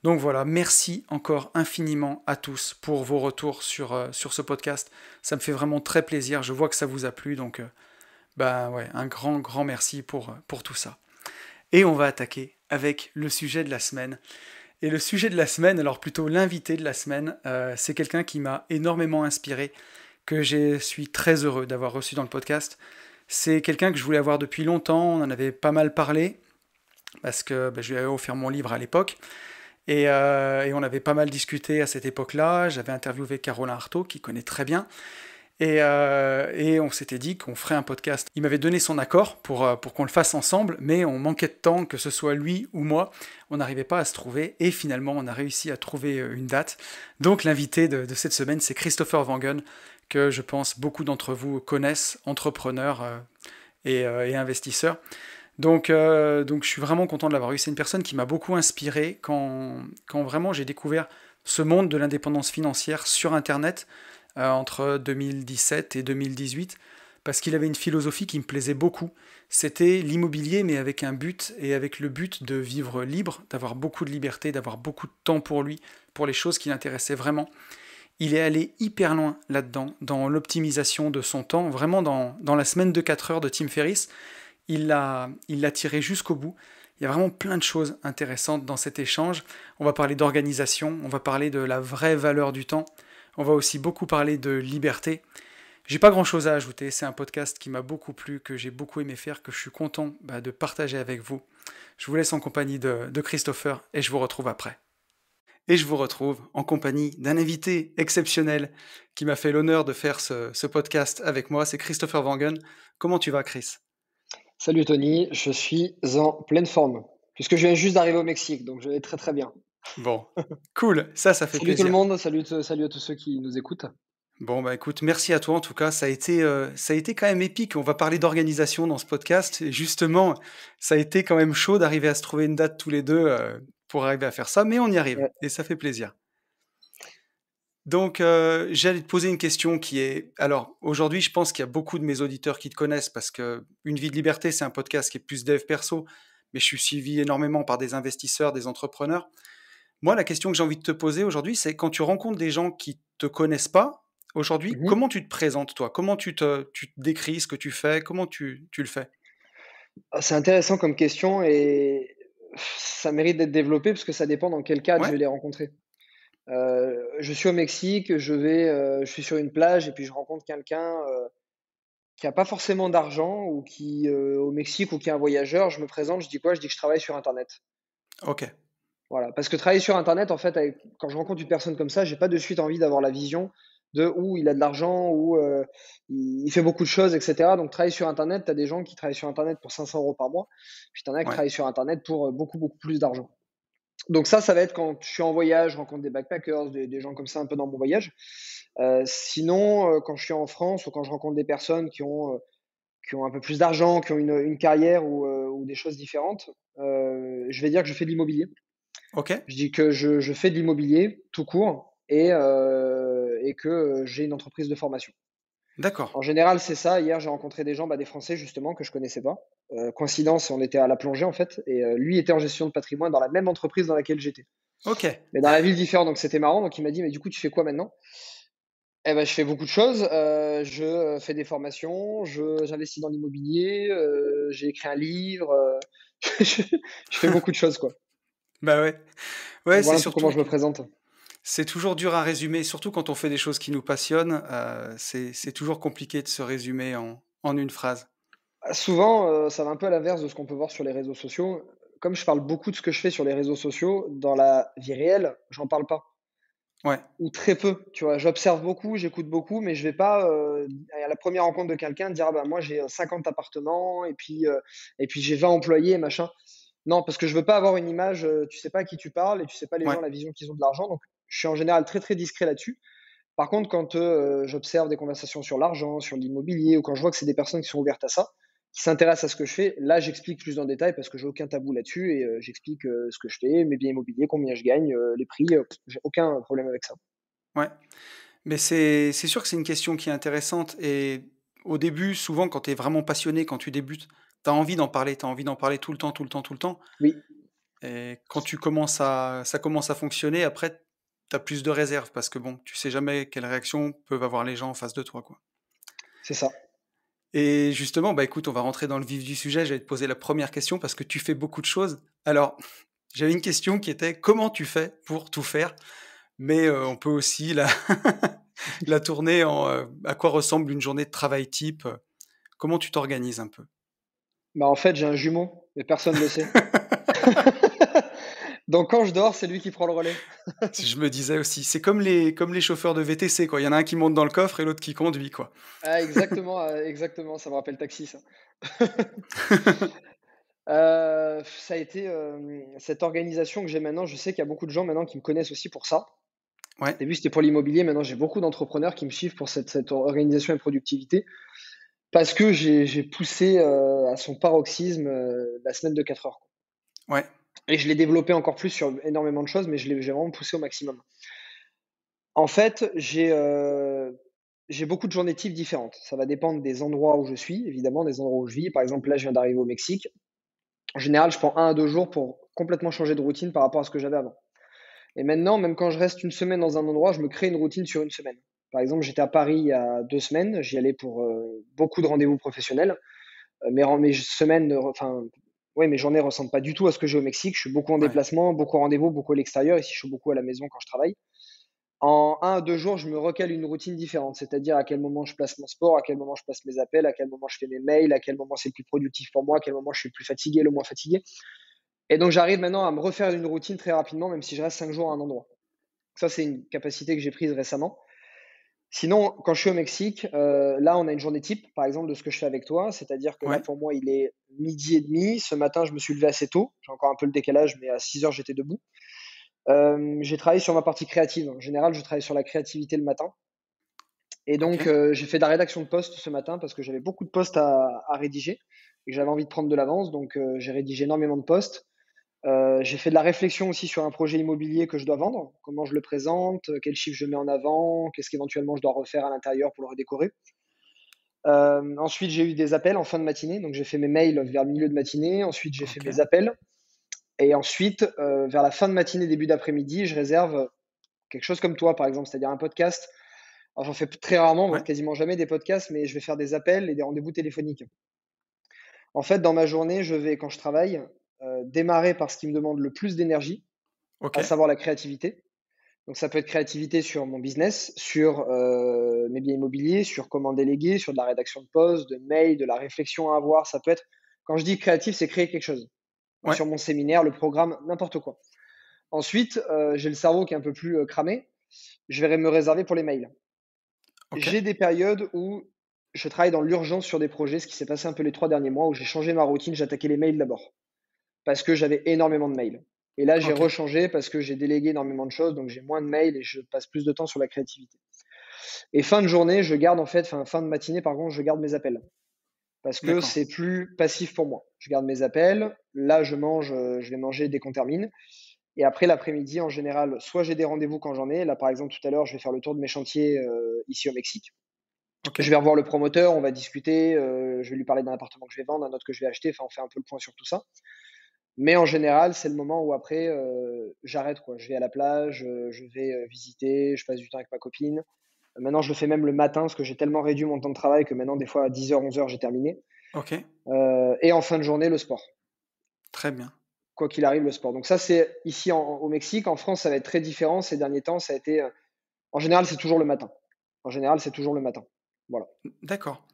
Donc voilà, merci encore infiniment à tous pour vos retours sur ce podcast. Ça me fait vraiment très plaisir, je vois que ça vous a plu, donc bah ouais, un grand merci pour tout ça. Et on va attaquer avec le sujet de la semaine. Et le sujet de la semaine, alors plutôt l'invité de la semaine, c'est quelqu'un qui m'a énormément inspiré, que je suis très heureux d'avoir reçu dans le podcast. C'est quelqu'un que je voulais avoir depuis longtemps, on en avait pas mal parlé, parce que bah, je lui avais offert mon livre à l'époque, et on avait pas mal discuté à cette époque-là. J'avais interviewé Caroline Artaud, qui connaît très bien, et on s'était dit qu'on ferait un podcast. Il m'avait donné son accord pour qu'on le fasse ensemble, mais on manquait de temps, que ce soit lui ou moi, on n'arrivait pas à se trouver, et finalement on a réussi à trouver une date. Donc l'invité de cette semaine, c'est Christopher Wangen, que je pense beaucoup d'entre vous connaissent, entrepreneur et investisseur. Donc je suis vraiment content de l'avoir eu. C'est une personne qui m'a beaucoup inspiré quand vraiment j'ai découvert ce monde de l'indépendance financière sur Internet entre 2017 et 2018, parce qu'il avait une philosophie qui me plaisait beaucoup. C'était l'immobilier, mais avec un but, et avec le but de vivre libre, d'avoir beaucoup de liberté, d'avoir beaucoup de temps pour lui, pour les choses qui l'intéressaient vraiment. Il est allé hyper loin là-dedans, dans l'optimisation de son temps, vraiment dans la semaine de 4 heures de Tim Ferriss. Il l'a tiré jusqu'au bout. Il y a vraiment plein de choses intéressantes dans cet échange. On va parler d'organisation, on va parler de la vraie valeur du temps, on va aussi beaucoup parler de liberté. J'ai pas grand chose à ajouter, c'est un podcast qui m'a beaucoup plu, que j'ai beaucoup aimé faire, que je suis content de partager avec vous. Je vous laisse en compagnie de Christopher et je vous retrouve après. Et je vous retrouve en compagnie d'un invité exceptionnel qui m'a fait l'honneur de faire ce podcast avec moi, c'est Christopher Wangen. Comment tu vas, Chris? Salut Tony, je suis en pleine forme, puisque je viens juste d'arriver au Mexique, donc je vais très très bien. Bon, cool, ça fait Salut tout le plaisir. monde, salut à tous ceux qui nous écoutent. Bon, bah écoute, merci à toi en tout cas, ça a été quand même épique. On va parler d'organisation dans ce podcast, et justement, ça a été quand même chaud d'arriver à se trouver une date tous les deux pour arriver à faire ça, mais on y arrive, Ouais. et ça fait plaisir. Donc, j'allais te poser une question qui est... Alors, aujourd'hui, je pense qu'il y a beaucoup de mes auditeurs qui te connaissent parce que Une vie de liberté, c'est un podcast qui est plus dev perso, mais je suis suivi énormément par des investisseurs, des entrepreneurs. Moi, la question que j'ai envie de te poser aujourd'hui, c'est quand tu rencontres des gens qui te connaissent pas, aujourd'hui, Mhm. comment tu te présentes, toi? Comment tu te décris ce que tu fais? Comment tu le fais? C'est intéressant comme question et ça mérite d'être développé parce que ça dépend dans quel cadre je Ouais? vais les rencontrer. Je suis au Mexique, je suis sur une plage et puis je rencontre quelqu'un qui a pas forcément d'argent ou qui au Mexique ou qui est un voyageur. Je me présente, je dis quoi? Je dis que je travaille sur Internet. Ok. Voilà, parce que travailler sur internet, en fait, quand je rencontre une personne comme ça, j'ai pas de suite envie d'avoir la vision où il a de l'argent, où il fait beaucoup de choses, etc. Donc, travailler sur Internet, tu as des gens qui travaillent sur Internet pour 500 euros par mois, puis tu en as qui Ouais. travaillent sur Internet pour beaucoup, beaucoup plus d'argent. Donc ça va être quand je suis en voyage, je rencontre des backpackers, des gens comme ça un peu dans mon voyage. Sinon, quand je suis en France ou quand je rencontre des personnes qui ont un peu plus d'argent, qui ont une carrière ou des choses différentes, je vais dire que je fais de l'immobilier. Ok. Je dis que je fais de l'immobilier tout court et que j'ai une entreprise de formation. D'accord. En général, c'est ça. Hier, j'ai rencontré des gens, des Français justement, que je connaissais pas. Coïncidence, on était à la plongée en fait, et lui était en gestion de patrimoine dans la même entreprise dans laquelle j'étais, Ok. mais dans la ville différente, donc c'était marrant. Donc il m'a dit, mais du coup, tu fais quoi maintenant? Eh ben, je fais beaucoup de choses. Je fais des formations, j'investis dans l'immobilier, j'ai écrit un livre, je, je fais beaucoup de choses, quoi. Bah ouais. Ouais, Donc c'est voilà un peu comment surtout je me que présente. c'est toujours dur à résumer, surtout quand on fait des choses qui nous passionnent, c'est toujours compliqué de se résumer en une phrase. Souvent, ça va un peu à l'inverse de ce qu'on peut voir sur les réseaux sociaux. Comme je parle beaucoup de ce que je fais sur les réseaux sociaux, dans la vie réelle, j'en parle pas. Ouais, Ou très peu, tu vois? J'observe beaucoup, j'écoute beaucoup, mais je vais pas, à la première rencontre de quelqu'un dire: «Ah bah, moi j'ai, 50 appartements et puis j'ai 20 employés et machin». Non, parce que je veux pas avoir une image, tu sais pas à qui tu parles et tu sais pas les gens, ouais, la vision qu'ils ont de l'argent, donc je suis en général très, très discret là-dessus. Par contre, quand, j'observe des conversations sur l'argent, sur l'immobilier, ou quand je vois que c'est des personnes qui sont ouvertes à ça, qui s'intéressent à ce que je fais, là, j'explique plus en détail parce que j'ai aucun tabou là-dessus et j'explique, ce que je fais, mes biens immobiliers, combien je gagne, les prix, j'ai aucun problème avec ça. ouais. Mais c'est sûr que c'est une question qui est intéressante et au début, souvent, quand tu es vraiment passionné, quand tu débutes, tu as envie d'en parler, tu as envie d'en parler tout le temps, tout le temps, tout le temps Oui. et quand tu commences à ça commence à fonctionner, après, tu as plus de réserve parce que bon, tu sais jamais quelle réaction peuvent avoir les gens en face de toi, quoi. C'est ça. Et justement, bah, écoute, on va rentrer dans le vif du sujet. J'allais te poser la première question parce que tu fais beaucoup de choses. Alors, j'avais une question qui était: «Comment tu fais pour tout faire?» mais, on peut aussi la la tourner en, à quoi ressemble une journée de travail type? Comment tu t'organises un peu? En fait, j'ai un jumeau, mais personne ne le sait. Donc quand je dors, c'est lui qui prend le relais. Si je me disais aussi, c'est comme les chauffeurs de VTC, quoi. Il y en a un qui monte dans le coffre et l'autre qui conduit, quoi. Ah exactement, exactement, ça me rappelle Taxi ça. Ça a été, cette organisation que j'ai maintenant, je sais qu'il y a beaucoup de gens maintenant qui me connaissent aussi pour ça. Au Ouais, début, c'était pour l'immobilier, maintenant j'ai beaucoup d'entrepreneurs qui me suivent pour cette organisation et productivité. Parce que j'ai poussé, à son paroxysme, la semaine de 4 heures, quoi. ouais, Et je l'ai développé encore plus sur énormément de choses, mais j'ai vraiment poussé au maximum. En fait, j'ai beaucoup de journées types différentes. Ça va dépendre des endroits où je suis, évidemment, des endroits où je vis. Par exemple, là, je viens d'arriver au Mexique. En général, je prends 1 à 2 jours pour complètement changer de routine par rapport à ce que j'avais avant. Et maintenant, même quand je reste une semaine dans un endroit, je me crée une routine sur une semaine. Par exemple, j'étais à Paris il y a 2 semaines, j'y allais pour, beaucoup de rendez-vous professionnels. Mes semaines, enfin, ouais, mes journées ressemblent pas du tout à ce que j'ai au Mexique. Je suis beaucoup en ouais, déplacement, beaucoup en rendez-vous, beaucoup à l'extérieur. Ici, je suis beaucoup à la maison quand je travaille. En 1 à 2 jours, je me recale une routine différente, c'est-à-dire à quel moment je place mon sport, à quel moment je place mes appels, à quel moment je fais mes mails, à quel moment c'est le plus productif pour moi, à quel moment je suis le plus fatigué, le moins fatigué. Et donc j'arrive maintenant à me refaire une routine très rapidement, même si je reste 5 jours à un endroit. Ça, c'est une capacité que j'ai prise récemment. Sinon, quand je suis au Mexique, là, on a une journée type, par exemple, de ce que je fais avec toi. C'est-à-dire que là, ouais, pour moi, il est 12h30. Ce matin, je me suis levé assez tôt. J'ai encore un peu le décalage, mais à 6 heures, j'étais debout. J'ai travaillé sur ma partie créative. En général, je travaille sur la créativité le matin. Et donc, OK, j'ai fait de la rédaction de posts ce matin parce que j'avais beaucoup de posts à rédiger et que j'avais envie de prendre de l'avance. Donc, j'ai rédigé énormément de posts. J'ai fait de la réflexion aussi sur un projet immobilier que je dois vendre. Comment je le présente, quels chiffres je mets en avant, qu'est-ce qu'éventuellement je dois refaire à l'intérieur pour le redécorer. Ensuite, j'ai eu des appels en fin de matinée, donc j'ai fait mes mails vers le milieu de matinée. Ensuite, j'ai fait OK, mes appels. Et ensuite, vers la fin de matinée, début d'après-midi, je réserve quelque chose comme toi, par exemple, c'est-à-dire un podcast. Alors, j'en fais très rarement, voire ouais, quasiment jamais des podcasts, mais je vais faire des appels et des rendez-vous téléphoniques. En fait, dans ma journée, je vais, quand je travaille, démarrer par ce qui me demande le plus d'énergie, à OK, savoir la créativité. Donc ça peut être créativité sur mon business, sur mes biens immobiliers, sur comment déléguer, sur de la rédaction de posts, de mails, de la réflexion à avoir. Ça peut être, quand je dis créatif, c'est créer quelque chose. ouais, Sur mon séminaire, le programme, n'importe quoi. Ensuite, j'ai le cerveau qui est un peu plus cramé. Je vais me réserver pour les mails. Ok, j'ai des périodes où je travaille dans l'urgence sur des projets, ce qui s'est passé un peu les 3 derniers mois où j'ai changé ma routine, j'attaquais les mails d'abord, parce que j'avais énormément de mails et là, j'ai ok, rechangé parce que j'ai délégué énormément de choses, donc j'ai moins de mails et je passe plus de temps sur la créativité et fin de journée, je garde en fait fin de matinée, par contre, je garde mes appels parce que d'accord, c'est plus passif pour moi. Je garde mes appels, là, je mange, je vais manger dès qu'on termine et après l'après-midi, en général, soit j'ai des rendez-vous quand j'en ai. Là, par exemple, tout à l'heure, je vais faire le tour de mes chantiers, ici au Mexique. ok, Je vais revoir le promoteur, on va discuter, je vais lui parler d'un appartement que je vais vendre, d'un autre que je vais acheter, enfin, on fait un peu le point sur tout ça. Mais en général, c'est le moment où après, j'arrête quoi. Je vais à la plage, je vais, visiter, je passe du temps avec ma copine. Maintenant, je le fais même le matin parce que j'ai tellement réduit mon temps de travail que maintenant, des fois, à 10 heures, 11 heures, j'ai terminé. ok, Et en fin de journée, le sport. très bien. Quoi qu'il arrive, le sport. Donc ça, c'est ici au Mexique. En France, ça va être très différent. Ces derniers temps, ça a été, en général, c'est toujours le matin. En général, c'est toujours le matin. Voilà, D'accord.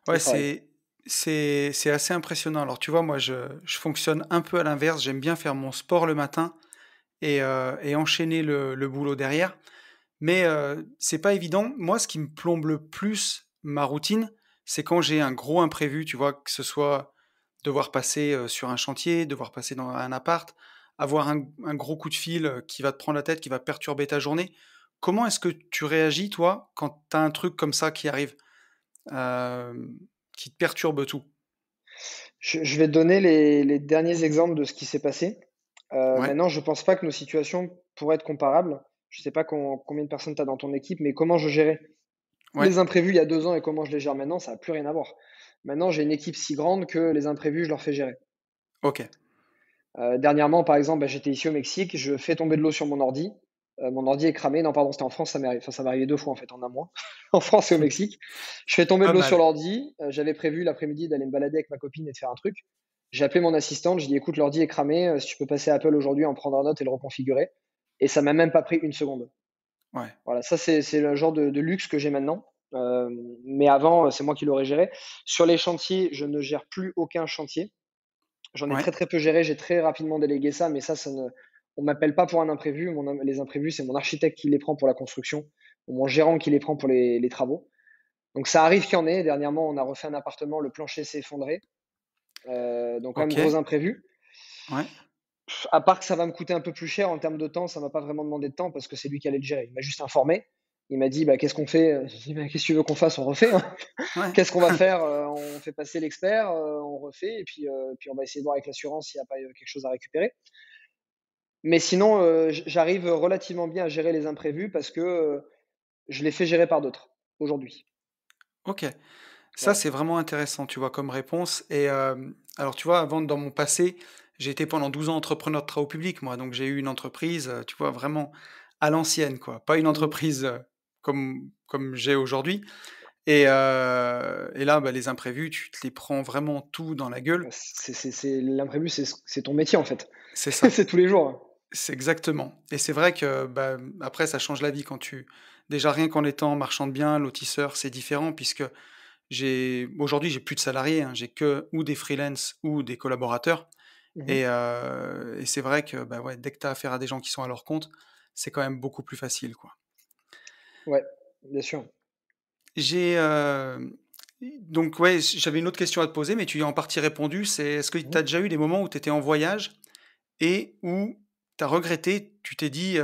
le Ouais, travail. c'est assez impressionnant. Alors, tu vois, moi, je fonctionne un peu à l'inverse. J'aime bien faire mon sport le matin et enchaîner le boulot derrière. Mais c'est pas évident. Moi, ce qui me plombe le plus ma routine, c'est quand j'ai un gros imprévu, tu vois, que ce soit devoir passer sur un chantier, devoir passer dans un appart, avoir un gros coup de fil qui va te prendre la tête, qui va perturber ta journée. Comment est-ce que tu réagis, toi, quand tu as un truc comme ça qui arrive, euh, qui te perturbe tout? Je vais te donner les derniers exemples de ce qui s'est passé. Ouais, Maintenant, je pense pas que nos situations pourraient être comparables. Je sais pas combien de personnes tu as dans ton équipe, mais comment je gérais ouais, les imprévus il y a 2 ans et comment je les gère maintenant, ça a plus rien à voir. Maintenant, j'ai une équipe si grande que les imprévus, je leur fais gérer. ok, Dernièrement, par exemple, bah, j'étais ici au Mexique, je fais tomber de l'eau sur mon ordi est cramé. Non, pardon, c'était en France, ça m'est arrivé 2 fois en fait en un mois, en France et au Mexique. Je fais tomber de pas l'eau sur mal. l'ordi, j'avais prévu l'après-midi d'aller me balader avec ma copine et de faire un truc. J'ai appelé mon assistante, j'ai dit: «Écoute, l'ordi est cramé, si tu peux passer à Apple aujourd'hui, en prendre un note et le reconfigurer», et ça m'a même pas pris une seconde. Ouais, Voilà, ça c'est le genre de luxe que j'ai maintenant, mais avant, c'est moi qui l'aurais géré. Sur les chantiers, je ne gère plus aucun chantier. J'en ai ouais, très, très peu géré, j'ai très rapidement délégué ça, mais ça ne on m'appelle pas pour un imprévu. Les imprévus, c'est mon architecte qui les prend pour la construction ou mon gérant qui les prend pour les travaux. Donc ça arrive qu'il y en ait. Dernièrement, on a refait un appartement, le plancher s'est effondré, donc quand même ok, gros imprévu. ouais, À part que ça va me coûter un peu plus cher en termes de temps, ça m'a pas vraiment demandé de temps parce que c'est lui qui allait le gérer. Il m'a juste informé. Il m'a dit: «Bah, qu'est-ce qu'on fait?» J'ai dit: «Bah, qu'est-ce que tu veux qu'on fasse? On refait, hein. ouais, Qu'est-ce qu'on va faire? On fait passer l'expert, on refait et puis on va essayer de voir avec l'assurance s'il y a pas, quelque chose à récupérer». Mais sinon, j'arrive relativement bien à gérer les imprévus parce que, je les fais gérer par d'autres, aujourd'hui. ok. Ça, Voilà. c'est vraiment intéressant, tu vois, comme réponse. Et alors, tu vois, avant, dans mon passé, j'ai été pendant 12 ans entrepreneur de travaux publics, moi. Donc, j'ai eu une entreprise, tu vois, vraiment à l'ancienne, quoi. Pas une Mmh. entreprise comme j'ai aujourd'hui. Et là, bah, les imprévus, tu te les prends vraiment tout dans la gueule. C'est l'imprévu, c'est ton métier, en fait. C'est ça. C'est tous les jours, hein. C'est exactement. Et c'est vrai que, bah, après, ça change la vie quand tu. Déjà, rien qu'en étant marchand de biens, lotisseur, c'est différent puisque aujourd'hui, j'ai plus de salariés, hein, j'ai que ou des freelances ou des collaborateurs Mmh. et c'est vrai que, bah, ouais, dès que tu as affaire à des gens qui sont à leur compte, c'est quand même beaucoup plus facile, quoi. Ouais, bien sûr. J'ai, donc ouais, j'avais une autre question à te poser, mais tu y as en partie répondu, c'est est-ce que tu Mmh. as déjà eu des moments où tu étais en voyage et où tu as regretté, tu t'es dit,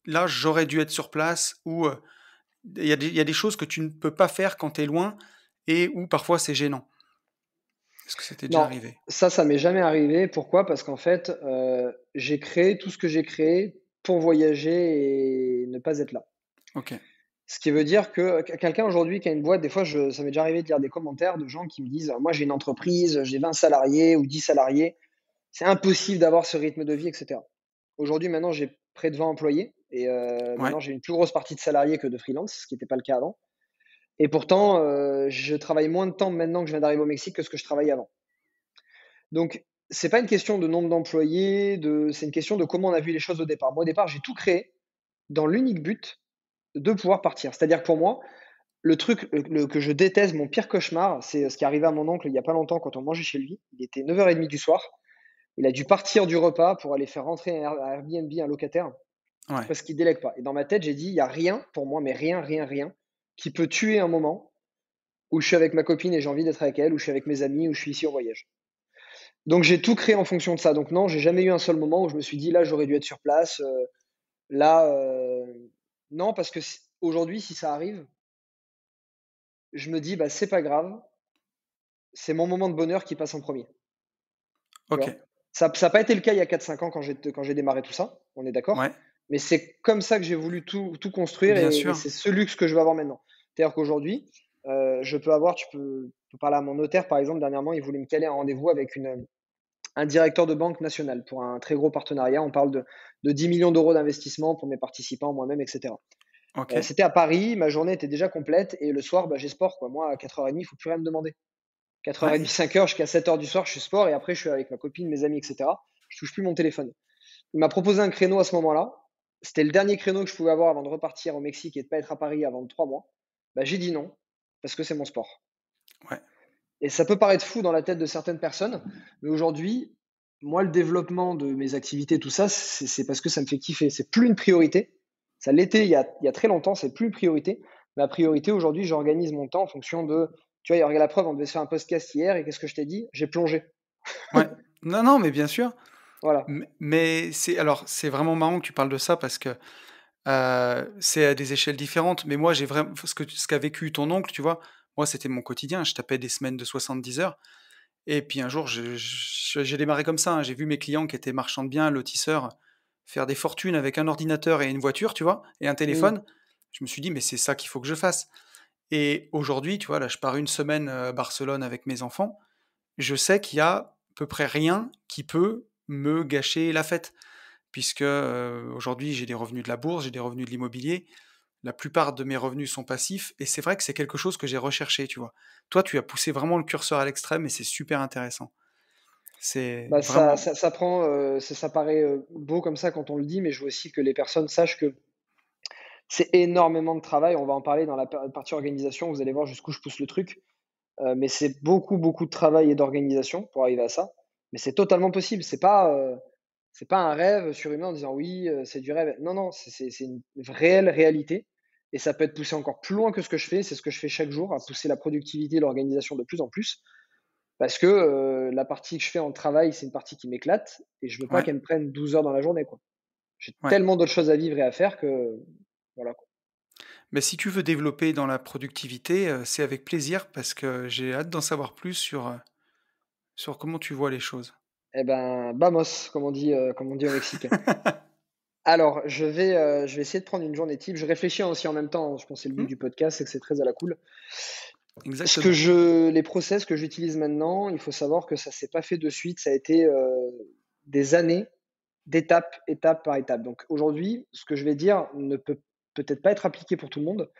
«Là, j'aurais dû être sur place» ou, il y a des choses que tu ne peux pas faire quand tu es loin et où parfois c'est gênant? Est-ce que c'était déjà Non, arrivé? ça m'est jamais arrivé. Pourquoi? Parce qu'en fait, j'ai créé tout ce que j'ai créé pour voyager et ne pas être là. OK. Ce qui veut dire que quelqu'un aujourd'hui qui a une boîte, des fois, ça m'est déjà arrivé de lire des commentaires de gens qui me disent: «Moi, j'ai une entreprise, j'ai 20 salariés ou 10 salariés. C'est impossible d'avoir ce rythme de vie» et cetera. Aujourd'hui, maintenant, j'ai près de 20 employés et Ouais, maintenant, j'ai une plus grosse partie de salariés que de freelance, ce qui n'était pas le cas avant et pourtant, je travaille moins de temps maintenant que je viens d'arriver au Mexique que ce que je travaillais avant. Donc c'est pas une question de nombre d'employés, c'est une question de comment on a vu les choses au départ. Moi, au départ, j'ai tout créé dans l'unique but de pouvoir partir. C'est-à-dire que pour moi, le truc, que je déteste, mon pire cauchemar, c'est ce qui est arrivé à mon oncle il y a pas longtemps quand on mangeait chez lui. Il était 9h30 du soir. Il a dû partir du repas pour aller faire rentrer à Airbnb un locataire ouais, parce qu'il délègue pas. Et dans ma tête, j'ai dit: «Il y a rien pour moi, mais rien, rien, rien. qui peut tuer un moment où je suis avec ma copine et j'ai envie d'être avec elle, où je suis avec mes amis, où je suis ici en voyage. Donc j'ai tout créé en fonction de ça. Donc non, j'ai jamais eu un seul moment où je me suis dit là j'aurais dû être sur place. Là, non, parce que aujourd'hui, si ça arrive, je me dis bah c'est pas grave, c'est mon moment de bonheur qui passe en premier. Tu Ok, vois? Ça n'a pas été le cas il y a 4 5 ans quand j'ai démarré tout ça, on est d'accord? ouais, Mais c'est comme ça que j'ai voulu tout construire bien et sûr. c'est ce luxe que je veux avoir maintenant. C'est-à-dire qu'aujourd'hui, je peux avoir tu peux parler à mon notaire, par exemple, dernièrement, il voulait me caler un rendez-vous avec un directeur de banque nationale pour un très gros partenariat. On parle de 10 millions d'euros d'investissement pour mes participants, moi-même, et cetera. Ok, C'était à Paris, ma journée était déjà complète et le soir, bah, j'ai sport, quoi. Moi, à 4h30, il faut plus rien me demander. ouais, 4h30, 5h jusqu'à 7h du soir, je suis sport et après je suis avec ma copine, mes amis, etc. Je touche plus mon téléphone. Il m'a proposé un créneau à ce moment-là. C'était le dernier créneau que je pouvais avoir avant de repartir au Mexique et de pas être à Paris avant 3 mois. Bah, j'ai dit non parce que c'est mon sport. ouais, Et ça peut paraître fou dans la tête de certaines personnes, mais aujourd'hui, moi, le développement de mes activités, tout ça, c'est parce que ça me fait kiffer. C'est plus une priorité. Ça l'était il y a très longtemps, c'est plus une priorité. Ma priorité aujourd'hui, j'organise mon temps en fonction de. Tu vois, regarde la preuve, on devait se faire un podcast hier et qu'est-ce que je t'ai dit? J'ai plongé. ouais. Non, non, mais bien sûr. Voilà. Mais c'est vraiment marrant que tu parles de ça parce que c'est à des échelles différentes. Mais moi, j'ai vraiment ce qu'a vécu ton oncle, tu vois. Moi, c'était mon quotidien. Je tapais des semaines de 70 heures. Et puis un jour, j'ai démarré comme ça, hein. J'ai vu mes clients qui étaient marchands de biens, lotisseurs, faire des fortunes avec un ordinateur et une voiture, tu vois, et un Mm. téléphone. Je me suis dit, mais c'est ça qu'il faut que je fasse. Et aujourd'hui, tu vois, là, je pars une semaine à Barcelone avec mes enfants. Je sais qu'il y a à peu près rien qui peut me gâcher la fête, puisque aujourd'hui, j'ai des revenus de la bourse, j'ai des revenus de l'immobilier. La plupart de mes revenus sont passifs, et c'est vrai que c'est quelque chose que j'ai recherché, tu vois. Toi, tu as poussé vraiment le curseur à l'extrême, et c'est super intéressant. C'est Bah, vraiment ça prend, ça paraît beau comme ça quand on le dit, mais je veux aussi que les personnes sachent que c'est énormément de travail. On va en parler dans la partie organisation. Vous allez voir jusqu'où je pousse le truc. Mais c'est beaucoup, beaucoup de travail et d'organisation pour arriver à ça. Mais c'est totalement possible. C'est pas un rêve surhumain en disant oui, c'est du rêve. Non, non, c'est une réelle réalité. Et ça peut être poussé encore plus loin que ce que je fais. C'est ce que je fais chaque jour, à pousser la productivité et l'organisation de plus en plus. Parce que la partie que je fais en travail, c'est une partie qui m'éclate et je veux pas ouais, qu'elle me prenne 12 heures dans la journée, quoi. J'ai ouais. tellement d'autres choses à vivre et à faire que voilà, quoi. Mais si tu veux développer dans la productivité, c'est avec plaisir parce que j'ai hâte d'en savoir plus sur comment tu vois les choses. Eh ben, vamos, comme on dit au Mexique. Alors, je vais essayer de prendre une journée type. Je réfléchis aussi en même temps, je pense que c'est le but Mmh, du podcast, c'est que c'est très à la cool. exactement. Les process que j'utilise maintenant, il faut savoir que ça s'est pas fait de suite, ça a été, des années d'étape, étape par étape. Donc aujourd'hui, ce que je vais dire ne peut peut-être pas être appliqué pour tout le monde,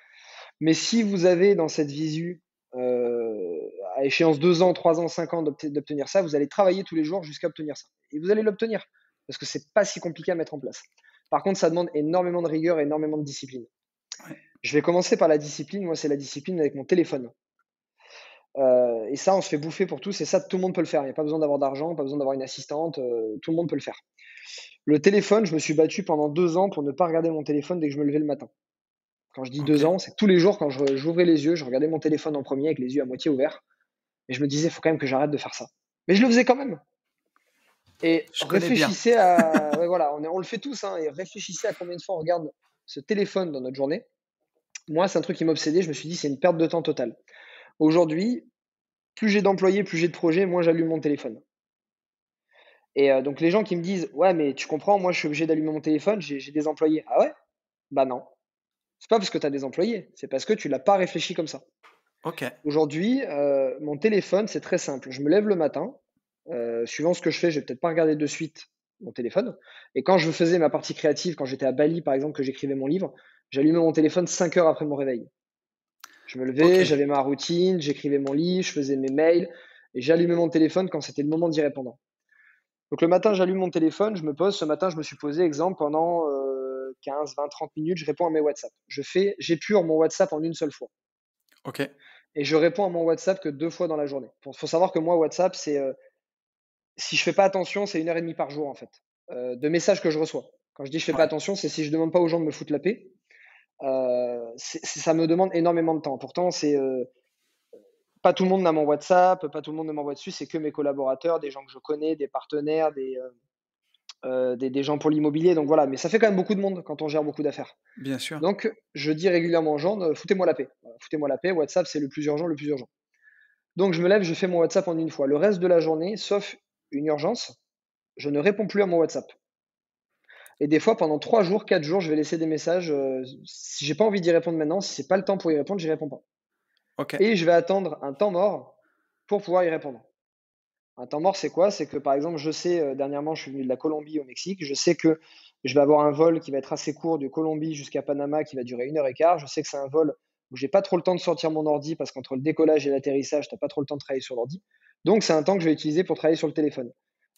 mais si vous avez dans cette visu, à échéance 2 ans, 3 ans, 5 ans d'obtenir ça, vous allez travailler tous les jours jusqu'à obtenir ça et vous allez l'obtenir parce que c'est pas si compliqué à mettre en place. Par contre, ça demande énormément de rigueur et énormément de discipline. Ouais, Je vais commencer par la discipline. Moi, c'est la discipline avec mon téléphone. Et ça, on se fait bouffer pour tous et ça, tout le monde peut le faire. Il n'y a pas besoin d'avoir d'argent, pas besoin d'avoir une assistante, tout le monde peut le faire. Le téléphone, je me suis battu pendant 2 ans pour ne pas regarder mon téléphone dès que je me levais le matin. Quand je dis OK. 2 ans, c'est que tous les jours, quand j'ouvrais les yeux, je regardais mon téléphone en premier avec les yeux à moitié ouverts et je me disais: «Il faut quand même que j'arrête de faire ça». Mais je le faisais quand même et Je connais bien. réfléchissez à ouais, voilà, on le fait tous, hein, et réfléchissez à combien de fois on regarde ce téléphone dans notre journée. Moi, c'est un truc qui m'obsédait, je me suis dit: «C'est une perte de temps totale». Aujourd'hui, plus j'ai d'employés, plus j'ai de projets, moins j'allume mon téléphone et donc les gens qui me disent: «Ouais, mais tu comprends, moi je suis obligé d'allumer mon téléphone, j'ai des employés». Ah ouais? Bah non, c'est pas parce que tu as des employés, c'est parce que tu l'as pas réfléchi comme ça. OK, Aujourd'hui, mon téléphone, c'est très simple. Je me lève le matin, suivant ce que je fais, je vais peut-être pas regarder de suite mon téléphone et quand je faisais ma partie créative, quand j'étais à Bali, par exemple, que j'écrivais mon livre, j'allumais mon téléphone 5 heures après mon réveil. Je me levais, OK, j'avais ma routine, j'écrivais mon livre, je faisais mes mails et j'allumais mon téléphone quand c'était le moment d'y répondre. Donc le matin, j'allume mon téléphone, je me pose. Ce matin, je me suis posé, exemple, pendant 15, 20, 30 minutes, je réponds à mes WhatsApp. J'épure mon WhatsApp en une seule fois. OK, Et je réponds à mon WhatsApp que 2 fois dans la journée. Il faut savoir que moi, WhatsApp, si je fais pas attention, c'est 1 heure et demie par jour, en fait, de messages que je reçois. Quand je dis je fais pas ouais, attention, c'est si je demande pas aux gens de me foutre la paix. Ça me demande énormément de temps. Pourtant, pas tout le monde n'a mon WhatsApp, pas tout le monde ne m'envoie dessus, c'est que mes collaborateurs, des gens que je connais, des partenaires, des gens pour l'immobilier. Donc voilà, mais ça fait quand même beaucoup de monde quand on gère beaucoup d'affaires. Bien sûr. Donc, je dis régulièrement aux gens, foutez-moi la paix. Voilà, foutez-moi la paix. WhatsApp, c'est le plus urgent, le plus urgent. Donc, je me lève, je fais mon WhatsApp en une fois. Le reste de la journée, sauf une urgence, je ne réponds plus à mon WhatsApp. Et des fois, pendant 3 jours, 4 jours, je vais laisser des messages. Si j'ai pas envie d'y répondre maintenant, si c'est pas le temps pour y répondre, j'y réponds pas. Ok. Et je vais attendre un temps mort pour pouvoir y répondre. Un temps mort, c'est quoi? C'est que, par exemple, je sais, dernièrement, je suis venu de la Colombie au Mexique. Je sais que je vais avoir un vol qui va être assez court de Colombie jusqu'à Panama, qui va durer 1 heure et quart. Je sais que c'est un vol où j'ai pas trop le temps de sortir mon ordi parce qu'entre le décollage et l'atterrissage, t'as pas trop le temps de travailler sur l'ordi. Donc, c'est un temps que je vais utiliser pour travailler sur le téléphone.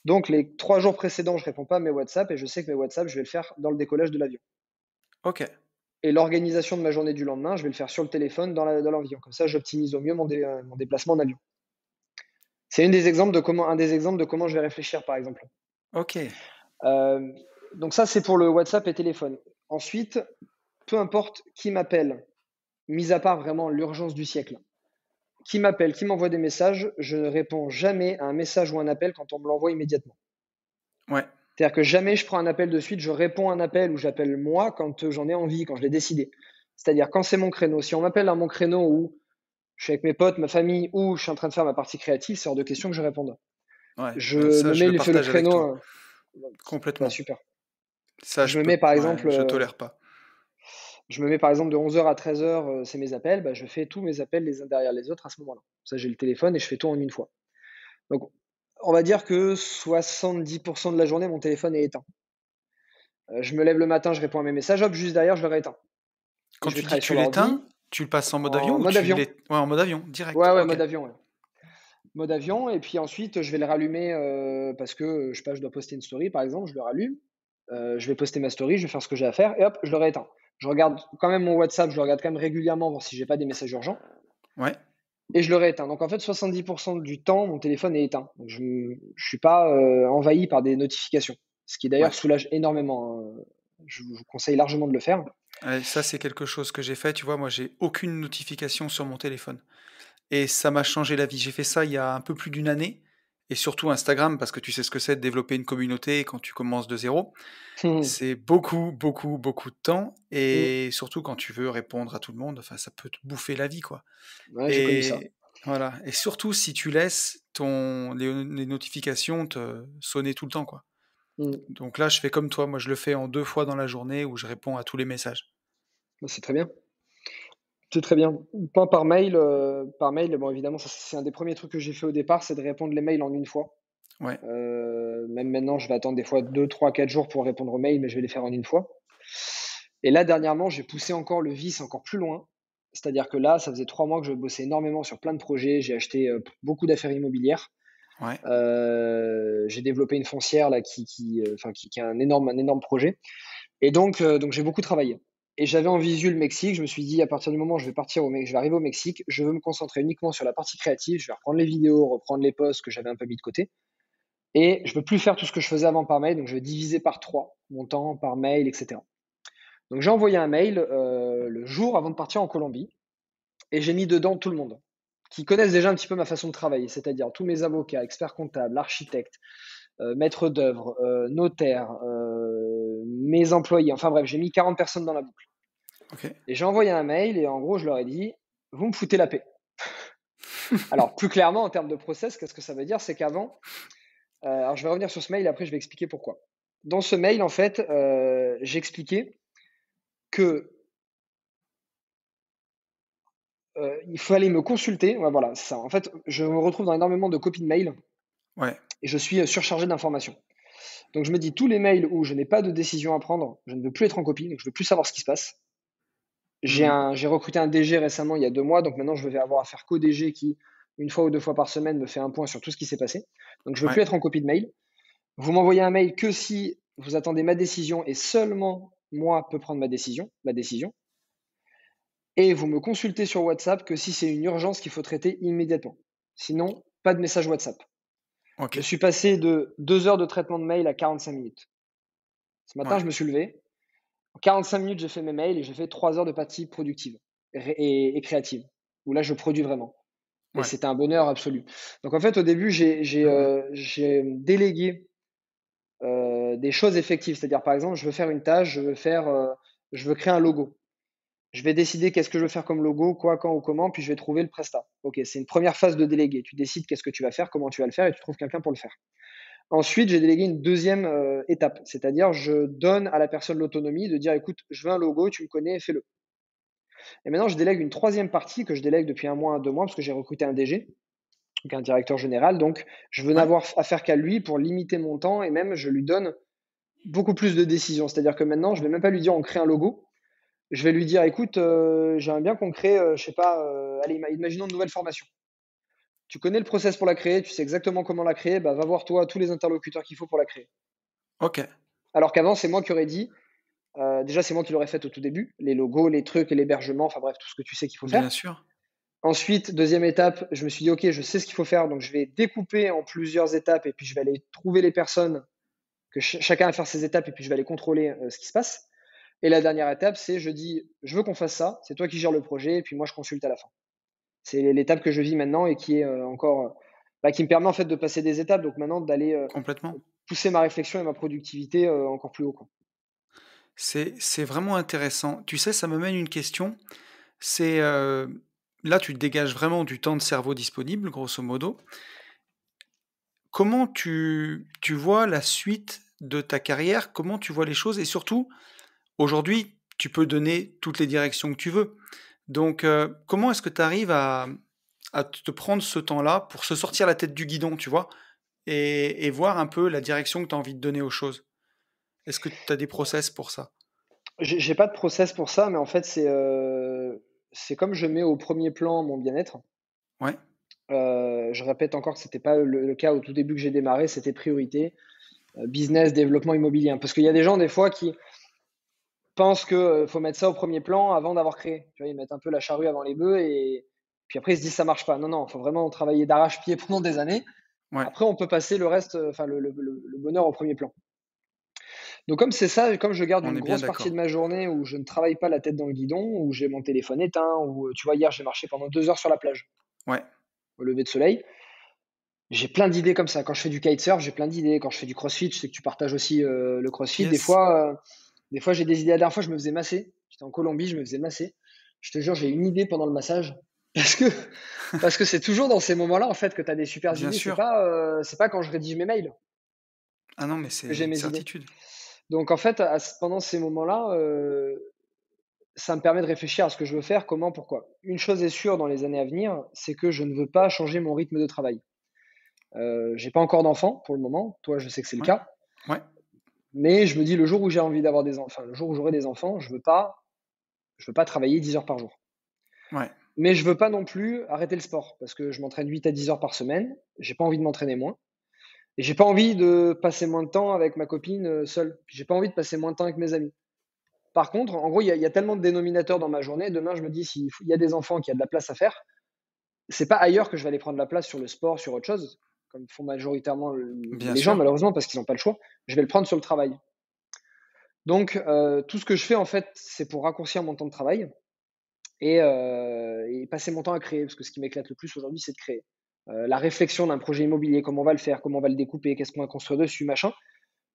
Donc, les 3 jours précédents, je réponds pas à mes WhatsApp et je sais que mes WhatsApp, je vais le faire dans le décollage de l'avion. Ok. Et l'organisation de ma journée du lendemain, je vais le faire sur le téléphone dans l'avion. Comme ça, j'optimise au mieux mon déplacement en avion. C'est un des exemples de comment je vais réfléchir, par exemple. Ok. Euh, donc ça, c'est pour le WhatsApp et téléphone. Ensuite, peu importe qui m'appelle, mis à part vraiment l'urgence du siècle, qui m'appelle, qui m'envoie des messages, je ne réponds jamais à un message ou un appel quand on me l'envoie immédiatement. Ouais. C'est-à-dire que jamais je prends un appel de suite, je réponds à un appel ou j'appelle moi quand j'en ai envie, quand je l'ai décidé. C'est-à-dire quand c'est mon créneau. Si on m'appelle à mon créneau où je suis avec mes potes, ma famille, ou je suis en train de faire ma partie créative, c'est hors de question que je réponde. Ouais. Je Ça, me je mets le le partage avec créneau. toi. Bah, Complètement. super. Ça, Je me mets par ouais, exemple, je tolère pas. de 11 heures à 13 heures, c'est mes appels. Bah, je fais tous mes appels les uns derrière les autres à ce moment-là. Ça, j'ai le téléphone et je fais tout en une fois. Donc, on va dire que 70% de la journée, mon téléphone est éteint. Je me lève le matin, je réponds à mes messages, hop, juste derrière, je le rééteins. Et Quand je vais tu dis travailler tu sur l'éteins, l'ordi tu le passes en mode avion en ou mode tu avion. l'es... Ouais, en mode avion, direct. Ouais, ouais, Ok. mode avion. Ouais. Mode avion. Et puis ensuite, je vais le rallumer parce que je sais pas, je dois poster une story, par exemple. Je le rallume. Je vais poster ma story, je vais faire ce que j'ai à faire et hop, je le rééteins. Je regarde quand même mon WhatsApp, je le regarde quand même régulièrement voir si j'ai pas des messages urgents Ouais. et je le rééteins. Donc en fait, 70% du temps, mon téléphone est éteint. Donc je ne suis pas envahi par des notifications, ce qui d'ailleurs Ouais. soulage énormément, hein. Je vous conseille largement de le faire. Ouais, ça, c'est quelque chose que j'ai fait. Tu vois, moi, j'ai aucune notification sur mon téléphone. Et ça m'a changé la vie. J'ai fait ça il y a un peu plus d'une année. Et surtout Instagram, parce que tu sais ce que c'est de développer une communauté quand tu commences de zéro. C'est beaucoup, beaucoup, beaucoup de temps. Et surtout quand tu veux répondre à tout le monde, enfin, ça peut te bouffer la vie, quoi. Ouais, j'ai connu ça. Et voilà. Et surtout si tu laisses les notifications te sonner tout le temps, quoi. Mm. Donc là, je fais comme toi. Moi, je le fais en 2 fois dans la journée où je réponds à tous les messages. Bah, c'est très bien. C'est très bien. Pas par mail, bon évidemment, ça c'est un des premiers trucs que j'ai fait au départ, c'est de répondre les mails en une fois. Ouais. Même maintenant, je vais attendre des fois 2, 3, 4 jours pour répondre aux mails, mais je vais les faire en une fois. Et là, dernièrement, j'ai poussé encore le vice encore plus loin. C'est-à-dire que là, ça faisait 3 mois que je bossais énormément sur plein de projets. J'ai acheté beaucoup d'affaires immobilières. Ouais. J'ai développé une foncière là qui a un énorme projet. Et donc j'ai beaucoup travaillé. Et j'avais en visu le Mexique. Je me suis dit, à partir du moment où je vais arriver au Mexique, je veux me concentrer uniquement sur la partie créative. Je vais reprendre les vidéos, reprendre les posts que j'avais un peu mis de côté. Et je ne peux plus faire tout ce que je faisais avant par mail, donc je vais diviser par 3 mon temps par mail, etc. Donc j'ai envoyé un mail le jour avant de partir en Colombie et j'ai mis dedans tout le monde qui connaissent déjà un petit peu ma façon de travailler, c'est-à-dire tous mes avocats, experts comptables, architectes, maîtres d'œuvre, notaires, mes employés, enfin bref, j'ai mis 40 personnes dans la boucle. Ok. Et j'ai envoyé un mail et en gros je leur ai dit, vous me foutez la paix. Alors plus clairement en termes de process, qu'est-ce que ça veut dire? C'est qu'avant, alors je vais revenir sur ce mail et après je vais expliquer pourquoi. Dans ce mail, en fait, j'expliquais que il fallait me consulter. Ouais, voilà, c'est ça. En fait, je me retrouve dans énormément de copies de mails Ouais. et je suis surchargé d'informations. Donc je me dis, tous les mails où je n'ai pas de décision à prendre, je ne veux plus être en copie, donc je ne veux plus savoir ce qui se passe. Mhm. J'ai recruté un DG récemment, il y a 2 mois, donc maintenant je vais avoir à faire qu'au DG qui, une fois ou 2 fois par semaine, me fait un point sur tout ce qui s'est passé. Donc je ne veux Ouais. plus être en copie de mail. Vous m'envoyez un mail que si vous attendez ma décision et seulement moi peux prendre ma décision. Et vous me consultez sur WhatsApp que si c'est une urgence qu'il faut traiter immédiatement. Sinon, pas de message WhatsApp. Ok. Je suis passé de 2 heures de traitement de mail à 45 minutes. Ce matin, Ouais. je me suis levé. En 45 minutes, j'ai fait mes mails et j'ai fait 3 heures de partie productive et créative, où là, je produis vraiment. Et Ouais. c'était un bonheur absolu. Donc en fait, au début, Mmh. j'ai délégué des choses effectives. C'est-à-dire, par exemple, je veux faire une tâche, je veux créer un logo. Je vais décider qu'est-ce que je veux faire comme logo, quoi, quand ou comment, puis je vais trouver le prestat. OK, c'est une première phase de déléguer. Tu décides qu'est-ce que tu vas faire, comment tu vas le faire et tu trouves quelqu'un pour le faire. Ensuite, j'ai délégué une deuxième étape, c'est-à-dire je donne à la personne l'autonomie de dire: «Écoute, je veux un logo, tu me connais, fais-le». Et maintenant, je délègue une troisième partie que je délègue depuis un mois à 2 mois parce que j'ai recruté un DG, donc un directeur général, donc je veux Ouais. n'avoir affaire qu'à lui pour limiter mon temps et même je lui donne beaucoup plus de décisions. C'est-à-dire que maintenant, je vais même pas lui dire: «On crée un logo». Je vais lui dire: «Écoute, j'aimerais bien qu'on crée, je sais pas, allez, imaginons une nouvelle formation. Tu connais le process pour la créer, tu sais exactement comment la créer, bah, va voir toi tous les interlocuteurs qu'il faut pour la créer». OK. Alors qu'avant, c'est moi qui aurais dit, déjà, c'est moi qui l'aurais fait au tout début, les logos, les trucs et l'hébergement, enfin bref, tout ce que tu sais qu'il faut Bien faire. sûr. Ensuite, deuxième étape, je me suis dit: «OK, je sais ce qu'il faut faire, donc je vais découper en plusieurs étapes et puis je vais aller trouver les personnes que chacun va faire ses étapes et puis je vais aller contrôler, ce qui se passe». Et la dernière étape, c'est je dis: «Je veux qu'on fasse ça, c'est toi qui gères le projet et puis moi je consulte à la fin». C'est l'étape que je vis maintenant et qui est, encore, bah, qui me permet en fait de passer des étapes, donc maintenant d'aller, Complètement. pousser ma réflexion et ma productivité, encore plus haut, quoi. C'est vraiment intéressant. Tu sais, ça me mène une question, c'est, là, tu te dégages vraiment du temps de cerveau disponible, grosso modo. Comment tu vois la suite de ta carrière? Comment tu vois les choses? Et surtout, aujourd'hui, tu peux donner toutes les directions que tu veux. Donc, comment est-ce que tu arrives à te prendre ce temps-là pour se sortir la tête du guidon, tu vois? Et voir un peu la direction que tu as envie de donner aux choses? Est-ce que tu as des process pour ça? J'ai pas de process pour ça, mais en fait, c'est comme je mets au premier plan mon bien-être. Ouais, Je répète encore que c'était pas le cas au tout début que j'ai démarré, c'était priorité, business, développement immobilier, hein. Parce qu'il y a des gens, des fois, qui pensent que, faut mettre ça au premier plan avant d'avoir créé. Tu vois? Ils mettent un peu la charrue avant les bœufs et puis après ils se disent: «Ça marche pas». Non, non, il faut vraiment travailler d'arrache-pied pendant des années. ouais, Après on peut passer le reste, enfin le bonheur au premier plan. Donc comme c'est ça, comme je garde on une est bien grosse partie d'accord. de ma journée où je ne travaille pas la tête dans le guidon, où j'ai mon téléphone éteint, où, tu vois, hier j'ai marché pendant 2 heures sur la plage, Ouais, au lever de soleil. J'ai plein d'idées comme ça. Quand je fais du kitesurf, j'ai plein d'idées. Quand je fais du crossfit, je sais que tu partages aussi, le crossfit. yes, Des fois j'ai des idées. La dernière fois, je me faisais masser. J'étais en Colombie, je me faisais masser. Je te jure, j'ai une idée pendant le massage parce que c'est toujours dans ces moments-là, en fait, que tu as des supers bien idées. sûr. C'est pas quand je rédige mes mails Ah non, mais que c'est j'ai une mes idées. certitude. Donc en fait, pendant ces moments-là, ça me permet de réfléchir à ce que je veux faire, comment, pourquoi. Une chose est sûre dans les années à venir, c'est que je ne veux pas changer mon rythme de travail. J'ai pas encore d'enfant pour le moment. Toi, je sais que c'est le Ouais, cas. ouais, Mais je me dis le jour où j'ai envie d'avoir des enfants, enfin, le jour où j'aurai des enfants, je veux pas travailler 10 heures par jour. ouais, Mais je veux pas non plus arrêter le sport parce que je m'entraîne 8 à 10 heures par semaine. J'ai pas envie de m'entraîner moins et j'ai pas envie de passer moins de temps avec ma copine, seule. Puis j'ai pas envie de passer moins de temps avec mes amis. Par contre, en gros, il y a tellement de dénominateurs dans ma journée. Demain, je me dis s'il y a des enfants, qu'il y a de la place à faire, c'est pas ailleurs que je vais aller prendre la place sur le sport, sur autre chose, comme font majoritairement bien les gens sûr. malheureusement parce qu'ils n'ont pas le choix. Je vais le prendre sur le travail. Donc, tout ce que je fais en fait, c'est pour raccourcir mon temps de travail et passer mon temps à créer, parce que ce qui m'éclate le plus aujourd'hui, c'est de créer. La réflexion d'un projet immobilier, comment on va le faire, comment on va le découper, qu'est-ce qu'on va construire dessus, machin.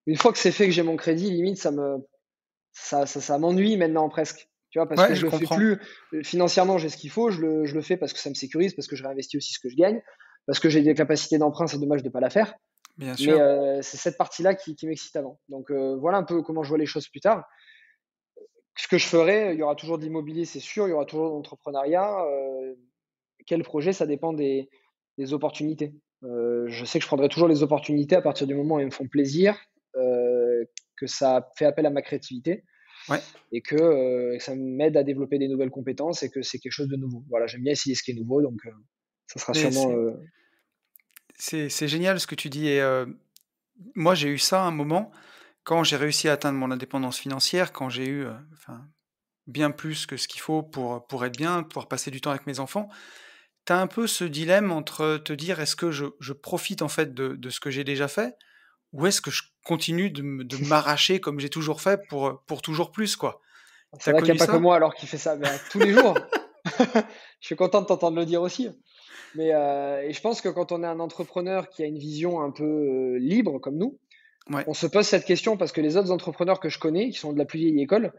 Une fois que c'est fait, que j'ai mon crédit, limite, ça m'ennuie maintenant presque. Tu vois, parce que Ouais, je je le fais comprends. plus. Financièrement, j'ai ce qu'il faut, je le fais parce que ça me sécurise, parce que je réinvestis aussi ce que je gagne, parce que j'ai des capacités d'emprunt, c'est dommage de ne pas la faire. Bien Mais sûr. c'est cette partie-là qui m'excite avant. Donc voilà un peu comment je vois les choses plus tard. Ce que je ferai, il y aura toujours de l'immobilier, c'est sûr, il y aura toujours de l'entrepreneuriat. Quel projet, ça dépend des opportunités. Je sais que je prendrai toujours les opportunités à partir du moment où elles me font plaisir, que ça fait appel à ma créativité Ouais, et que ça m'aide à développer des nouvelles compétences et que c'est quelque chose de nouveau. Voilà, j'aime bien essayer ce qui est nouveau, donc ça sera mais sûrement, c'est génial ce que tu dis et moi, j'ai eu ça à un moment quand j'ai réussi à atteindre mon indépendance financière, quand j'ai eu, enfin, bien plus que ce qu'il faut pour être bien, pouvoir passer du temps avec mes enfants. Tu as un peu ce dilemme entre te dire: «Est-ce que je profite en fait de ce que j'ai déjà fait ou est-ce que je continue de m'arracher comme j'ai toujours fait pour toujours plus, quoi? C'est T'as vrai qu'il y a connu pas que ça? moi alors qui fait ça, mais tous les jours. Je suis content de t'entendre le dire aussi. Mais et je pense que quand on est un entrepreneur qui a une vision un peu, libre comme nous, Ouais, on se pose cette question parce que les autres entrepreneurs que je connais, qui sont de la plus vieille école,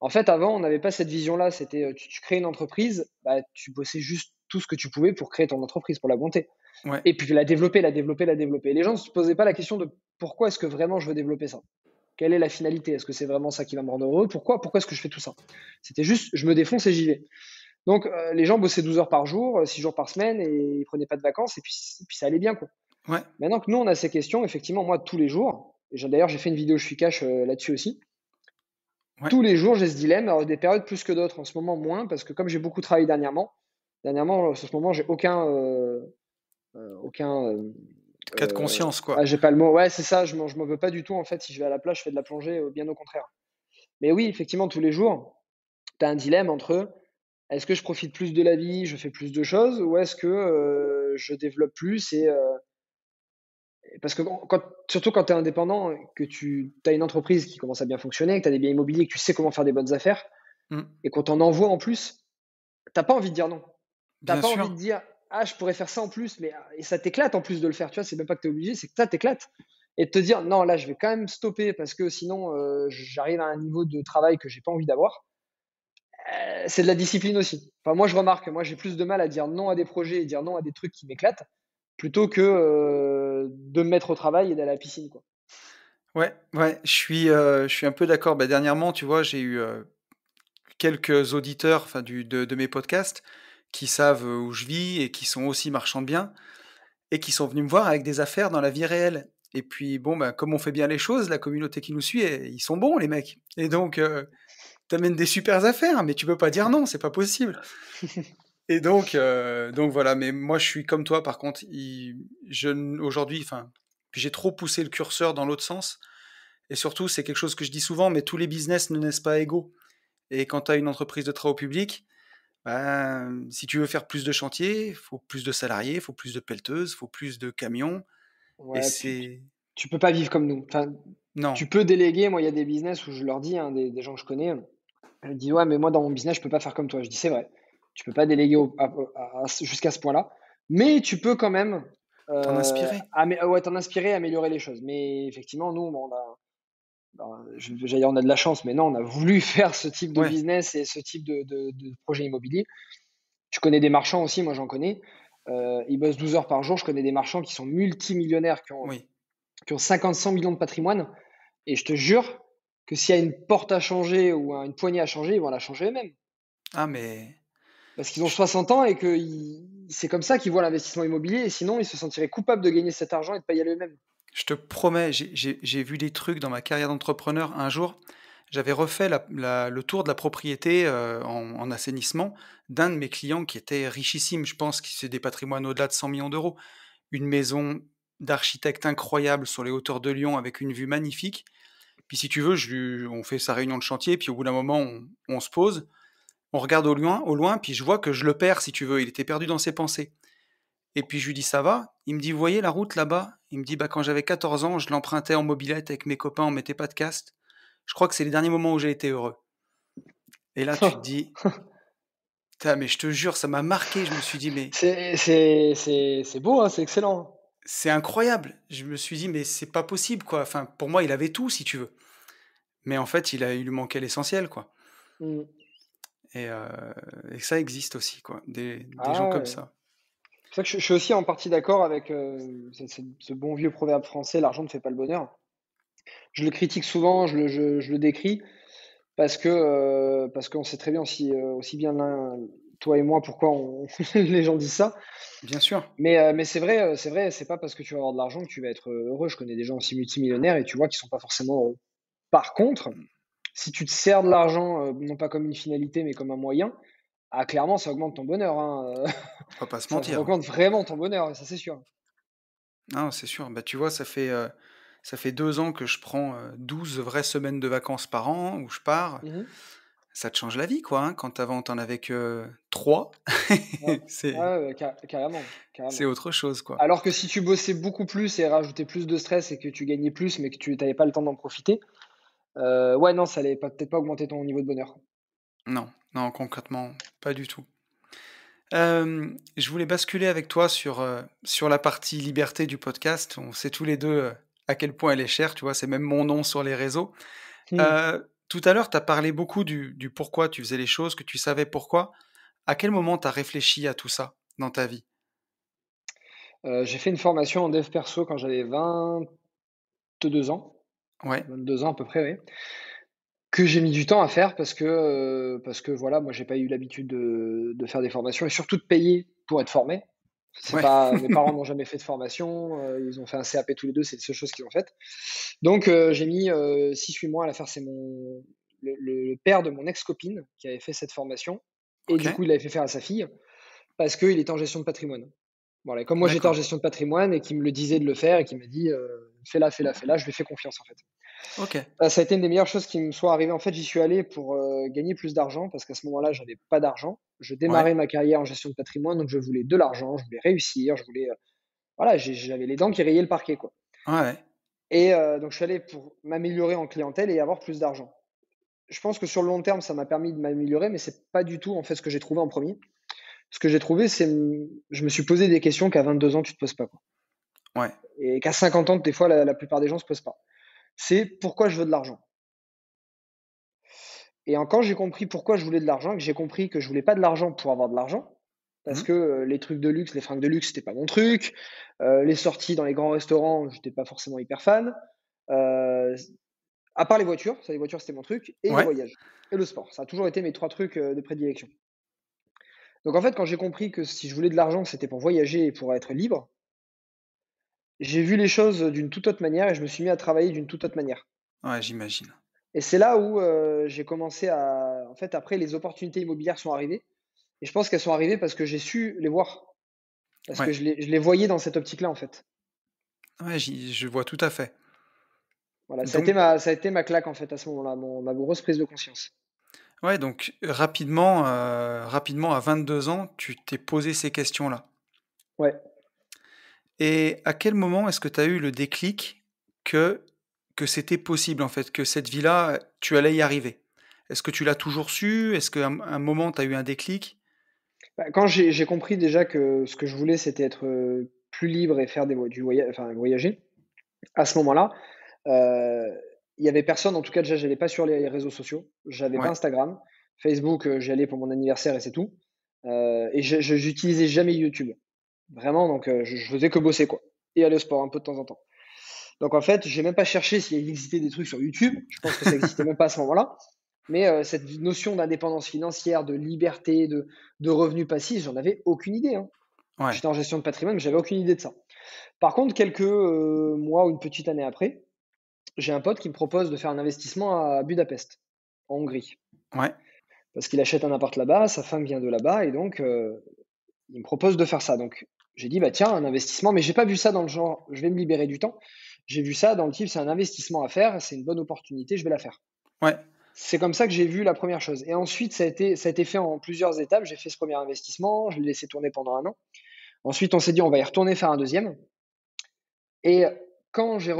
en fait, avant, on n'avait pas cette vision-là. C'était, tu crées une entreprise, bah, tu bossais juste tout ce que tu pouvais pour créer ton entreprise, pour la monter ouais, et puis la développer, la développer, la développer. Les gens ne se posaient pas la question de: «Pourquoi est-ce que vraiment je veux développer ça? Quelle est la finalité? Est-ce que c'est vraiment ça qui va me rendre heureux? Pourquoi est-ce que je fais tout ça?» C'était juste: «Je me défonce et j'y vais». Donc les gens bossaient 12 heures par jour, 6 jours par semaine et ils prenaient pas de vacances et puis ça allait bien, quoi. ouais, Maintenant que nous, on a ces questions, effectivement, moi, tous les jours, et d'ailleurs, j'ai fait une vidéo Je suis cash là-dessus aussi. ouais. Tous les jours, j'ai ce dilemme. Alors, des périodes plus que d'autres, en ce moment, moins, parce que comme j'ai beaucoup travaillé dernièrement, en ce moment, j'ai aucun. Cas de conscience, quoi. J'ai pas le mot. Ouais, c'est ça, je m'en veux pas du tout, en fait. Si je vais à la plage, je fais de la plongée, bien au contraire. Mais oui, effectivement, tous les jours, tu as un dilemme entre est-ce que je profite plus de la vie, je fais plus de choses, ou est-ce que je développe plus parce que surtout quand tu es indépendant, que tu as une entreprise qui commence à bien fonctionner, que tu as des biens immobiliers, que tu sais comment faire des bonnes affaires, Mmh. et qu'on t'en envoie en plus, t'as pas envie de dire non. T'as Bien pas envie de sûr. dire ah, je pourrais faire ça en plus, mais et ça t'éclate en plus de le faire. Tu vois, c'est même pas que tu es obligé, c'est que ça t'éclate. Et de te dire non, là, je vais quand même stopper parce que sinon, j'arrive à un niveau de travail que j'ai pas envie d'avoir. C'est de la discipline aussi. Enfin, moi, je remarque, moi, j'ai plus de mal à dire non à des projets et dire non à des trucs qui m'éclatent plutôt que de me mettre au travail et d'aller à la piscine, quoi. Ouais, ouais, je suis un peu d'accord. Bah, dernièrement, tu vois, j'ai eu, quelques auditeurs, enfin du de mes podcasts qui savent, où je vis et qui sont aussi marchands de biens et qui sont venus me voir avec des affaires dans la vie réelle et puis bon, bah, comme on fait bien les choses, la communauté qui nous suit ils sont bons les mecs et donc tu des supers affaires, mais tu peux pas dire non, c'est pas possible et donc voilà, mais moi je suis comme toi par contre, aujourd'hui, enfin, puis j'ai trop poussé le curseur dans l'autre sens et surtout c'est quelque chose que je dis souvent, mais tous les business ne naissent pas égaux et quand tu as une entreprise de travaux publics, ben, si tu veux faire plus de chantiers, il faut plus de salariés, il faut plus de pelleteuses, il faut plus de camions et Ouais, c'est tu peux pas vivre comme nous. Enfin, non, tu peux déléguer. Moi, il y a des business où je leur dis, hein, des gens que je connais, elles me disent: «Ouais, mais moi, dans mon business, je peux pas faire comme toi». Je dis: «C'est vrai, tu peux pas déléguer jusqu'à ce point-là, mais tu peux quand même, t'en inspirer. ouais, t'en inspirer, améliorer les choses». Mais effectivement, nous, bon, j'allais dire on a de la chance, mais non, on a voulu faire ce type de Ouais, business et ce type de projet immobilier. Tu connais des marchands aussi, moi, j'en connais. Ils bossent 12 heures par jour. Je connais des marchands qui sont multimillionnaires, oui. qui ont 50-100 millions de patrimoine. Et je te jure que s'il y a une porte à changer ou une poignée à changer, ils vont la changer eux-mêmes. Ah mais Parce qu'ils ont je 60 ans et que c'est comme ça qu'ils voient l'investissement immobilier. Et sinon, ils se sentiraient coupables de gagner cet argent et de ne pas y aller eux-mêmes. je te promets, j'ai vu des trucs dans ma carrière d'entrepreneur. Un jour, j'avais refait le tour de la propriété, en assainissement d'un de mes clients qui était richissime. Je pense que c'est des patrimoines au-delà de 100 millions d'euros. Une maison d'architecte incroyable sur les hauteurs de Lyon avec une vue magnifique. Puis si tu veux, on fait sa réunion de chantier, puis au bout d'un moment, on se pose, on regarde au loin, puis je vois que je le perds, si tu veux. Il était perdu dans ses pensées. Et puis je lui dis ça va? Il me dit, vous voyez la route là-bas? Il me dit, bah quand j'avais 14 ans, je l'empruntais en mobilette avec mes copains, on mettait pas de casque. Je crois que c'est les derniers moments où j'ai été heureux. Et là, tu te dis, putain, mais je te jure, ça m'a marqué. Je me suis dit, mais C'est beau, hein, c'est excellent. c'est incroyable. Je me suis dit, mais c'est pas possible, quoi. Enfin, pour moi, il avait tout, si tu veux. Mais en fait, il lui manquait l'essentiel, quoi. Mm. Et, euh, et ça existe aussi, quoi. Des gens Ah comme ouais. ça. C'est pour ça que je suis aussi en partie d'accord avec ce bon vieux proverbe français, l'argent ne fait pas le bonheur. Je le critique souvent, je le décris, parce qu'on sait très bien aussi bien toi et moi, pourquoi les gens disent ça. Bien sûr. Mais c'est vrai, c'est pas parce que tu vas avoir de l'argent que tu vas être heureux. Je connais des gens aussi multimillionnaires et tu vois qu'ils sont pas forcément heureux. Par contre, si tu te sers de l'argent, non pas comme une finalité, mais comme un moyen, ah clairement ça augmente ton bonheur, hein, On va pas se ça mentir. augmente vraiment ton bonheur, ça c'est sûr. Non, c'est sûr. Bah, tu vois, ça fait 2 ans que je prends 12 vraies semaines de vacances par an où je pars. Mmh. Ça te change la vie, quoi, hein, quand avant t'en avais que 3. Ouais, C'est ouais, ouais, carrément, c'est carrément. autre chose, quoi. Alors que si tu bossais beaucoup plus et rajoutais plus de stress et que tu gagnais plus, mais que tu avais pas le temps d'en profiter, ouais, non, ça allait pas peut-être pas augmenter ton niveau de bonheur. Non, non, concrètement, pas du tout. Je voulais basculer avec toi sur la partie liberté du podcast. On sait tous les 2 à quel point elle est chère, tu vois? C'est même mon nom sur les réseaux. Mmh. Tout à l'heure, tu as parlé beaucoup du pourquoi tu faisais les choses, que tu savais pourquoi. À quel moment tu as réfléchi à tout ça dans ta vie? J'ai fait une formation en dev perso quand j'avais 22 ans, Ouais, 22 ans à peu près, oui, que j'ai mis du temps à faire parce que voilà, moi j'ai pas eu l'habitude de faire des formations et surtout de payer pour être formé. C'est ouais, pas Mes parents n'ont jamais fait de formation, ils ont fait un CAP tous les 2, c'est les seules choses qu'ils ont faites. Donc j'ai mis, 6-8 mois à la faire. C'est le père de mon ex-copine qui avait fait cette formation et du OK, coup, il l'avait fait faire à sa fille parce qu'il était en gestion de patrimoine. Voilà, et comme moi j'étais en d'accord. gestion de patrimoine et qu'il me le disait de le faire et qu'il m'a dit, «Fais-la, fais-la, fais-la», je lui ai fait confiance en fait. OK, Ça a été une des meilleures choses qui me soit arrivées. En fait, j'y suis allé pour, gagner plus d'argent parce qu'à ce moment-là, j'avais pas d'argent. Je ouais, démarrais ma carrière en gestion de patrimoine, donc je voulais de l'argent, je voulais réussir, je voulais, voilà, j'avais les dents qui rayaient le parquet, quoi. ouais, ouais, Et donc je suis allé pour m'améliorer en clientèle et avoir plus d'argent. Je pense que sur le long terme, ça m'a permis de m'améliorer, mais c'est pas du tout, en fait, ce que j'ai trouvé en premier. Ce que j'ai trouvé, c'est, je me suis posé des questions qu'à 22 ans, tu te poses pas, quoi, ouais, et qu'à 50 ans, des fois, la plupart des gens se posent pas. C'est: «Pourquoi je veux de l'argent?» Et quand j'ai compris pourquoi je voulais de l'argent et que j'ai compris que je voulais pas de l'argent pour avoir de l'argent, parce mmh, que, les trucs de luxe, les fringues de luxe, c'était pas mon truc, les sorties dans les grands restaurants, j'étais pas forcément hyper fan, heu, à part les voitures, ça, les voitures, c'était mon truc, et les ouais, voyages et le sport. Ça a toujours été mes 3 trucs, de prédilection. Donc en fait, quand j'ai compris que si je voulais de l'argent, c'était pour voyager et pour être libre, j'ai vu les choses d'une toute autre manière et je me suis mis à travailler d'une toute autre manière. ouais, j'imagine. Et c'est là où, j'ai commencé à, en fait, après les opportunités immobilières sont arrivées et je pense qu'elles sont arrivées parce que j'ai su les voir, parce que Ouais, je les voyais dans cette optique-là, en fait. ouais, je vois tout à fait. Voilà, Donc ça a été ma claque, en fait, à ce moment-là, ma grosse prise de conscience. ouais, donc rapidement à 22 ans, tu t'es posé ces questions-là. Ouais. Et à quel moment est-ce que tu as eu le déclic que que c'était possible, en fait, que cette vie-là, tu allais y arriver? Est-ce que tu l'as toujours su? Est-ce qu'à un moment, tu as eu un déclic? Bah, quand j'ai compris déjà que ce que je voulais, c'était être, plus libre et faire enfin voyager, à ce moment-là, heu, il y avait personne, en tout cas déjà j'allais pas sur les réseaux sociaux, j'avais pas Ouais, Instagram. Facebook, j'y allais pour mon anniversaire et c'est tout, et j'utilisais jamais YouTube. Vraiment, donc je faisais que bosser, quoi, et aller au sport un peu de temps en temps. Donc en fait, j'ai même pas cherché s'il existait des trucs sur YouTube, je pense que ça existait même pas à ce moment-là, mais cette notion d'indépendance financière, de liberté, de revenus passifs, j'en avais aucune idée, hein. ouais, J'étais en gestion de patrimoine, mais j'avais aucune idée de ça. Par contre, quelques, mois ou une petite année après, j'ai un pote qui me propose de faire un investissement à Budapest, en Hongrie. ouais, Parce qu'il achète un appart là-bas, sa femme vient de là-bas et donc il me propose de faire ça. Donc j'ai dit: «Bah tiens, un investissement», mais j'ai pas vu ça dans le genre: «Je vais me libérer du temps». J'ai vu ça dans le type: «C'est un investissement à faire, c'est une bonne opportunité, je vais la faire». ouais, C'est comme ça que j'ai vu la première chose et ensuite ça a été fait en plusieurs étapes. J'ai fait ce premier investissement, je l'ai laissé tourner pendant 1 an. Ensuite, on s'est dit: «On va y retourner faire un deuxième». Et quand je suis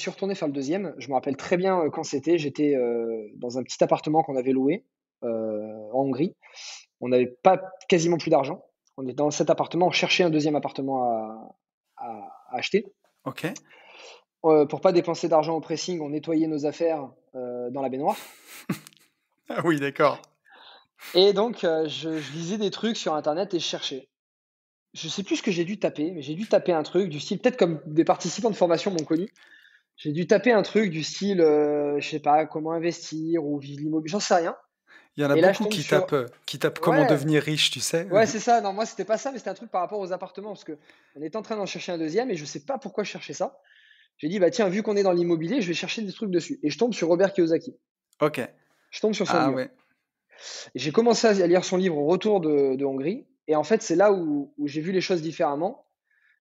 retourné faire le deuxième, je me rappelle très bien, quand c'était. J'étais, dans un petit appartement qu'on avait loué, en Hongrie. On n'avait pas quasiment plus d'argent. On était dans cet appartement, on cherchait un deuxième appartement à acheter. OK. Pour pas dépenser d'argent au pressing, on nettoyait nos affaires, dans la baignoire Ah oui, d'accord. et donc je lisais des trucs sur internet et je cherchais. Je sais plus ce que j'ai dû taper, mais j'ai dû taper un truc du style, peut-être comme des participants de formation m'ont connu. J'ai dû taper un truc du style, je sais pas, comment investir ou vivre j'en sais rien. Il y en a Et là, je beaucoup tombe sur qui tapent «Comment ouais, devenir riche», tu sais? ouais, c'est ça. Non, moi, c'était pas ça, mais c'était un truc par rapport aux appartements parce qu'on était en train d'en chercher un deuxième et je sais pas pourquoi je cherchais ça. J'ai dit: «Bah, tiens, vu qu'on est dans l'immobilier, je vais chercher des trucs dessus» et je tombe sur Robert Kiyosaki. OK. Je tombe sur son Ah livre ouais. et j'ai commencé à lire son livre au retour de Hongrie et en fait, c'est là où j'ai vu les choses différemment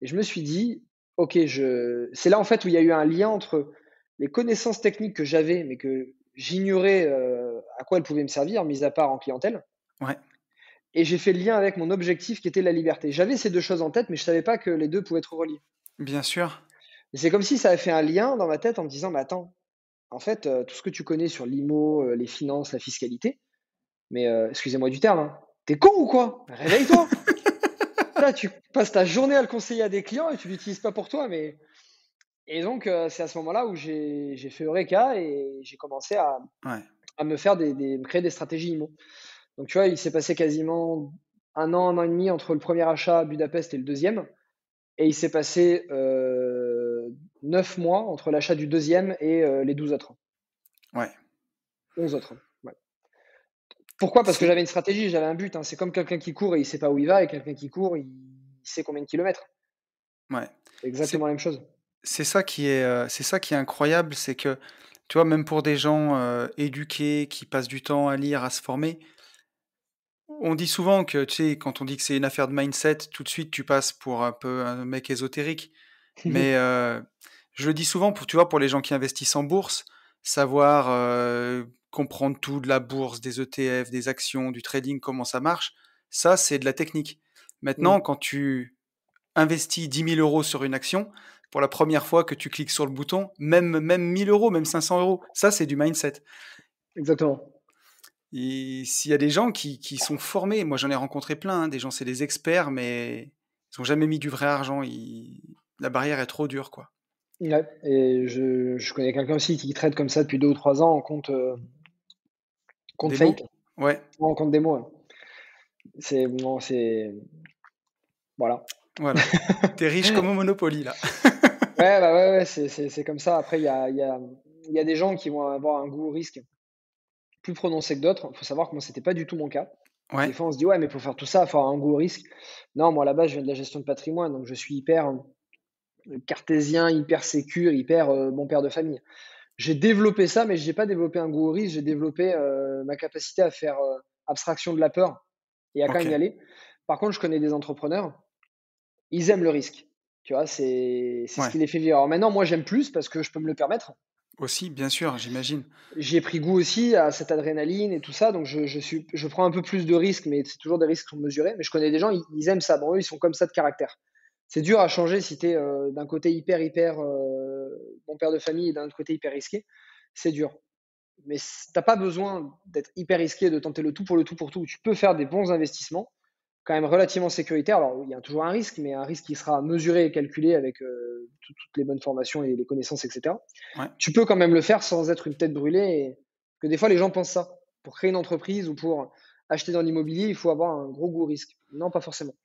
et je me suis dit: «OK, je» c'est là, en fait, où il y a eu un lien entre les connaissances techniques que j'avais, mais que j'ignorais, à quoi elles pouvaient me servir, mis à part en clientèle. Ouais, Et j'ai fait le lien avec mon objectif qui était la liberté. J'avais ces deux choses en tête, mais je savais pas que les deux pouvaient être reliés. bien sûr. Et c'est comme si ça avait fait un lien dans ma tête en me disant, mais attends, en fait, tout ce que tu connais sur l'IMO, les finances, la fiscalité, mais excusez-moi du terme, hein, t'es con ou quoi? Réveille-toi! Là, tu passes ta journée à le conseiller à des clients et tu l'utilises pas pour toi, mais et donc c'est à ce moment-là où j'ai fait eureka et j'ai commencé Ouais, à me faire me créer des stratégies IMO. Donc tu vois, il s'est passé quasiment un an et demi entre le premier achat à Budapest et le deuxième, et il s'est passé 9 mois entre l'achat du deuxième et les 12 autres, ouais. 11 autres. Ouais. Pourquoi? Parce que C'est j'avais une stratégie, j'avais un but, hein. C'est comme quelqu'un qui court et il sait pas où il va, et quelqu'un qui court, il sait combien de kilomètres. ouais. C'est exactement C'est la même chose. c'est ça qui est incroyable, c'est que, tu vois, même pour des gens, éduqués, qui passent du temps à lire, à se former, on dit souvent que, tu sais, quand on dit que c'est une affaire de mindset, tout de suite, tu passes pour un peu un mec ésotérique. Mais, je le dis souvent pour, tu vois, pour les gens qui investissent en bourse, savoir, comprendre tout de la bourse, des ETF, des actions, du trading, comment ça marche, ça, c'est de la technique. Mmh. Maintenant, quand tu investis 10 000 € sur une action, pour la première fois que tu cliques sur le bouton, même 1 000 €, même 500 €, ça, c'est du mindset. Exactement. Et s'il y a des gens qui sont formés, moi j'en ai rencontré plein, hein, des gens, c'est des experts, mais ils ont jamais mis du vrai argent. La barrière est trop dure, quoi. Ouais, et je connais quelqu'un aussi qui trade comme ça depuis 2 ou 3 ans en compte Des mots? fake, Ouais, en compte démo, ouais. C'est bon, c'est voilà. voilà. T'es riche comme au Monopoly, là. Ouais, bah, ouais, ouais, c'est comme ça. Après, il y a des gens qui vont avoir un goût au risque plus prononcé que d'autres. Il faut savoir que moi, c'était pas du tout mon cas. Des Ouais, fois, on se dit: «Ouais, mais pour faire tout ça, il faut avoir un goût au risque». Non, moi, à la base, je viens de la gestion de patrimoine, donc je suis hyper, cartésien, hyper sécure, hyper, bon père de famille. J'ai développé ça, mais j'ai pas développé un goût au risque, j'ai développé, ma capacité à faire, abstraction de la peur et à quand même y OK. aller. Par contre, je connais des entrepreneurs, ils aiment le risque. Tu vois? C'est ce Ouais, qui les fait vivre. Alors maintenant, moi, j'aime plus parce que je peux me le permettre. aussi, bien sûr, j'imagine. J'ai pris goût aussi à cette adrénaline et tout ça, donc je prends un peu plus de risques, mais c'est toujours des risques qui sont mesurés. Mais je connais des gens, ils aiment ça. Bon, eux, ils sont comme ça de caractère. C'est dur à changer si tu es, d'un côté hyper, bon père de famille et d'un autre côté hyper risqué. C'est dur. Mais tu pas besoin d'être hyper risqué, de tenter le tout pour le tout pour tout. Tu peux faire des bons investissements, quand même relativement sécuritaires. Alors, il y a toujours un risque, mais un risque qui sera mesuré et calculé avec toutes les bonnes formations et les connaissances, etc. Ouais. Tu peux quand même le faire sans être une tête brûlée. Et que des fois, les gens pensent ça. Pour créer une entreprise ou pour acheter dans l'immobilier, il faut avoir un gros goût au risque. Non, pas forcément.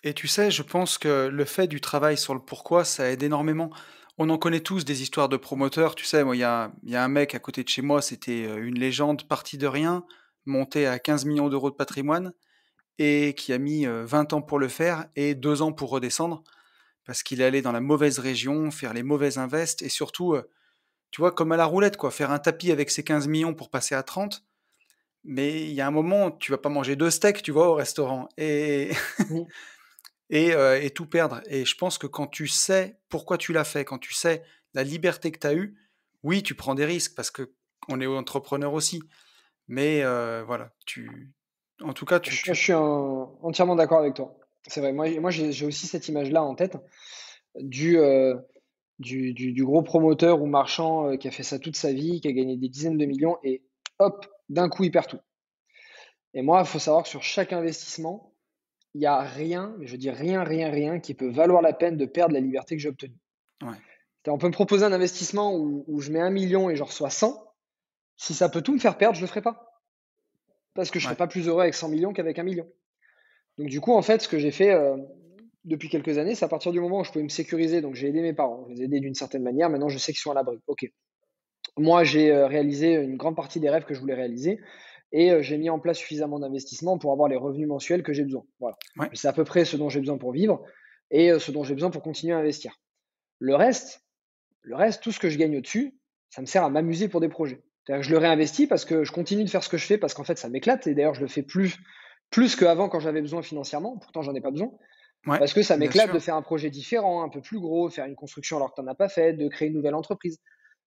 Et tu sais, je pense que le fait du travail sur le pourquoi, ça aide énormément. On en connaît tous des histoires de promoteurs. Tu sais, moi, il y a un mec à côté de chez moi, c'était une légende parti de rien, monté à 15 millions d'euros de patrimoine et qui a mis 20 ans pour le faire et 2 ans pour redescendre parce qu'il est allé dans la mauvaise région, faire les mauvaises invests et surtout, tu vois, comme à la roulette, quoi, faire un tapis avec ses 15 millions pour passer à 30. Mais il y a un moment, tu vas pas manger 2 steaks, tu vois, au restaurant. Mmh. Et tout perdre. Et je pense que quand tu sais pourquoi tu l'as fait, quand tu sais la liberté que tu as eue, oui, tu prends des risques parce que on est entrepreneur aussi. Mais voilà, en tout cas, Je suis entièrement d'accord avec toi. C'est vrai. Moi j'ai aussi cette image-là en tête du, heu, du gros promoteur ou marchand qui a fait ça toute sa vie, qui a gagné des dizaines de millions et hop, d'un coup, il perd tout. Et moi, il faut savoir que sur chaque investissement, il y a rien, mais je dis rien, rien, rien qui peut valoir la peine de perdre la liberté que j'ai obtenue. ouais, On peut me proposer un investissement où je mets 1 million et j'en reçois 100. Si ça peut tout me faire perdre, je le ferai pas. Parce que je serai ouais, pas plus heureux avec 100 millions qu'avec 1 million. Donc du coup, en fait, ce que j'ai fait depuis quelques années, c'est à partir du moment où je pouvais me sécuriser. Donc j'ai aidé mes parents, je les ai aidés d'une certaine manière. Maintenant, je sais qu'ils sont à l'abri. Ok. Moi, j'ai réalisé une grande partie des rêves que je voulais réaliser et j'ai mis en place suffisamment d'investissements pour avoir les revenus mensuels que j'ai besoin. Voilà. ouais, Je sais à peu près ce dont j'ai besoin pour vivre et ce dont j'ai besoin pour continuer à investir. Le reste, tout ce que je gagne au-dessus, ça me sert à m'amuser pour des projets. C'est-à-dire que je le réinvestis parce que je continue de faire ce que je fais parce qu'en fait, ça m'éclate et d'ailleurs, je le fais plus qu'avant quand j'avais besoin financièrement. Pourtant, j'en ai pas besoin ouais, parce que ça bien m'éclate de sûr. faire un projet différent, un peu plus gros, faire une construction alors que tu n'en as pas fait, de créer une nouvelle entreprise.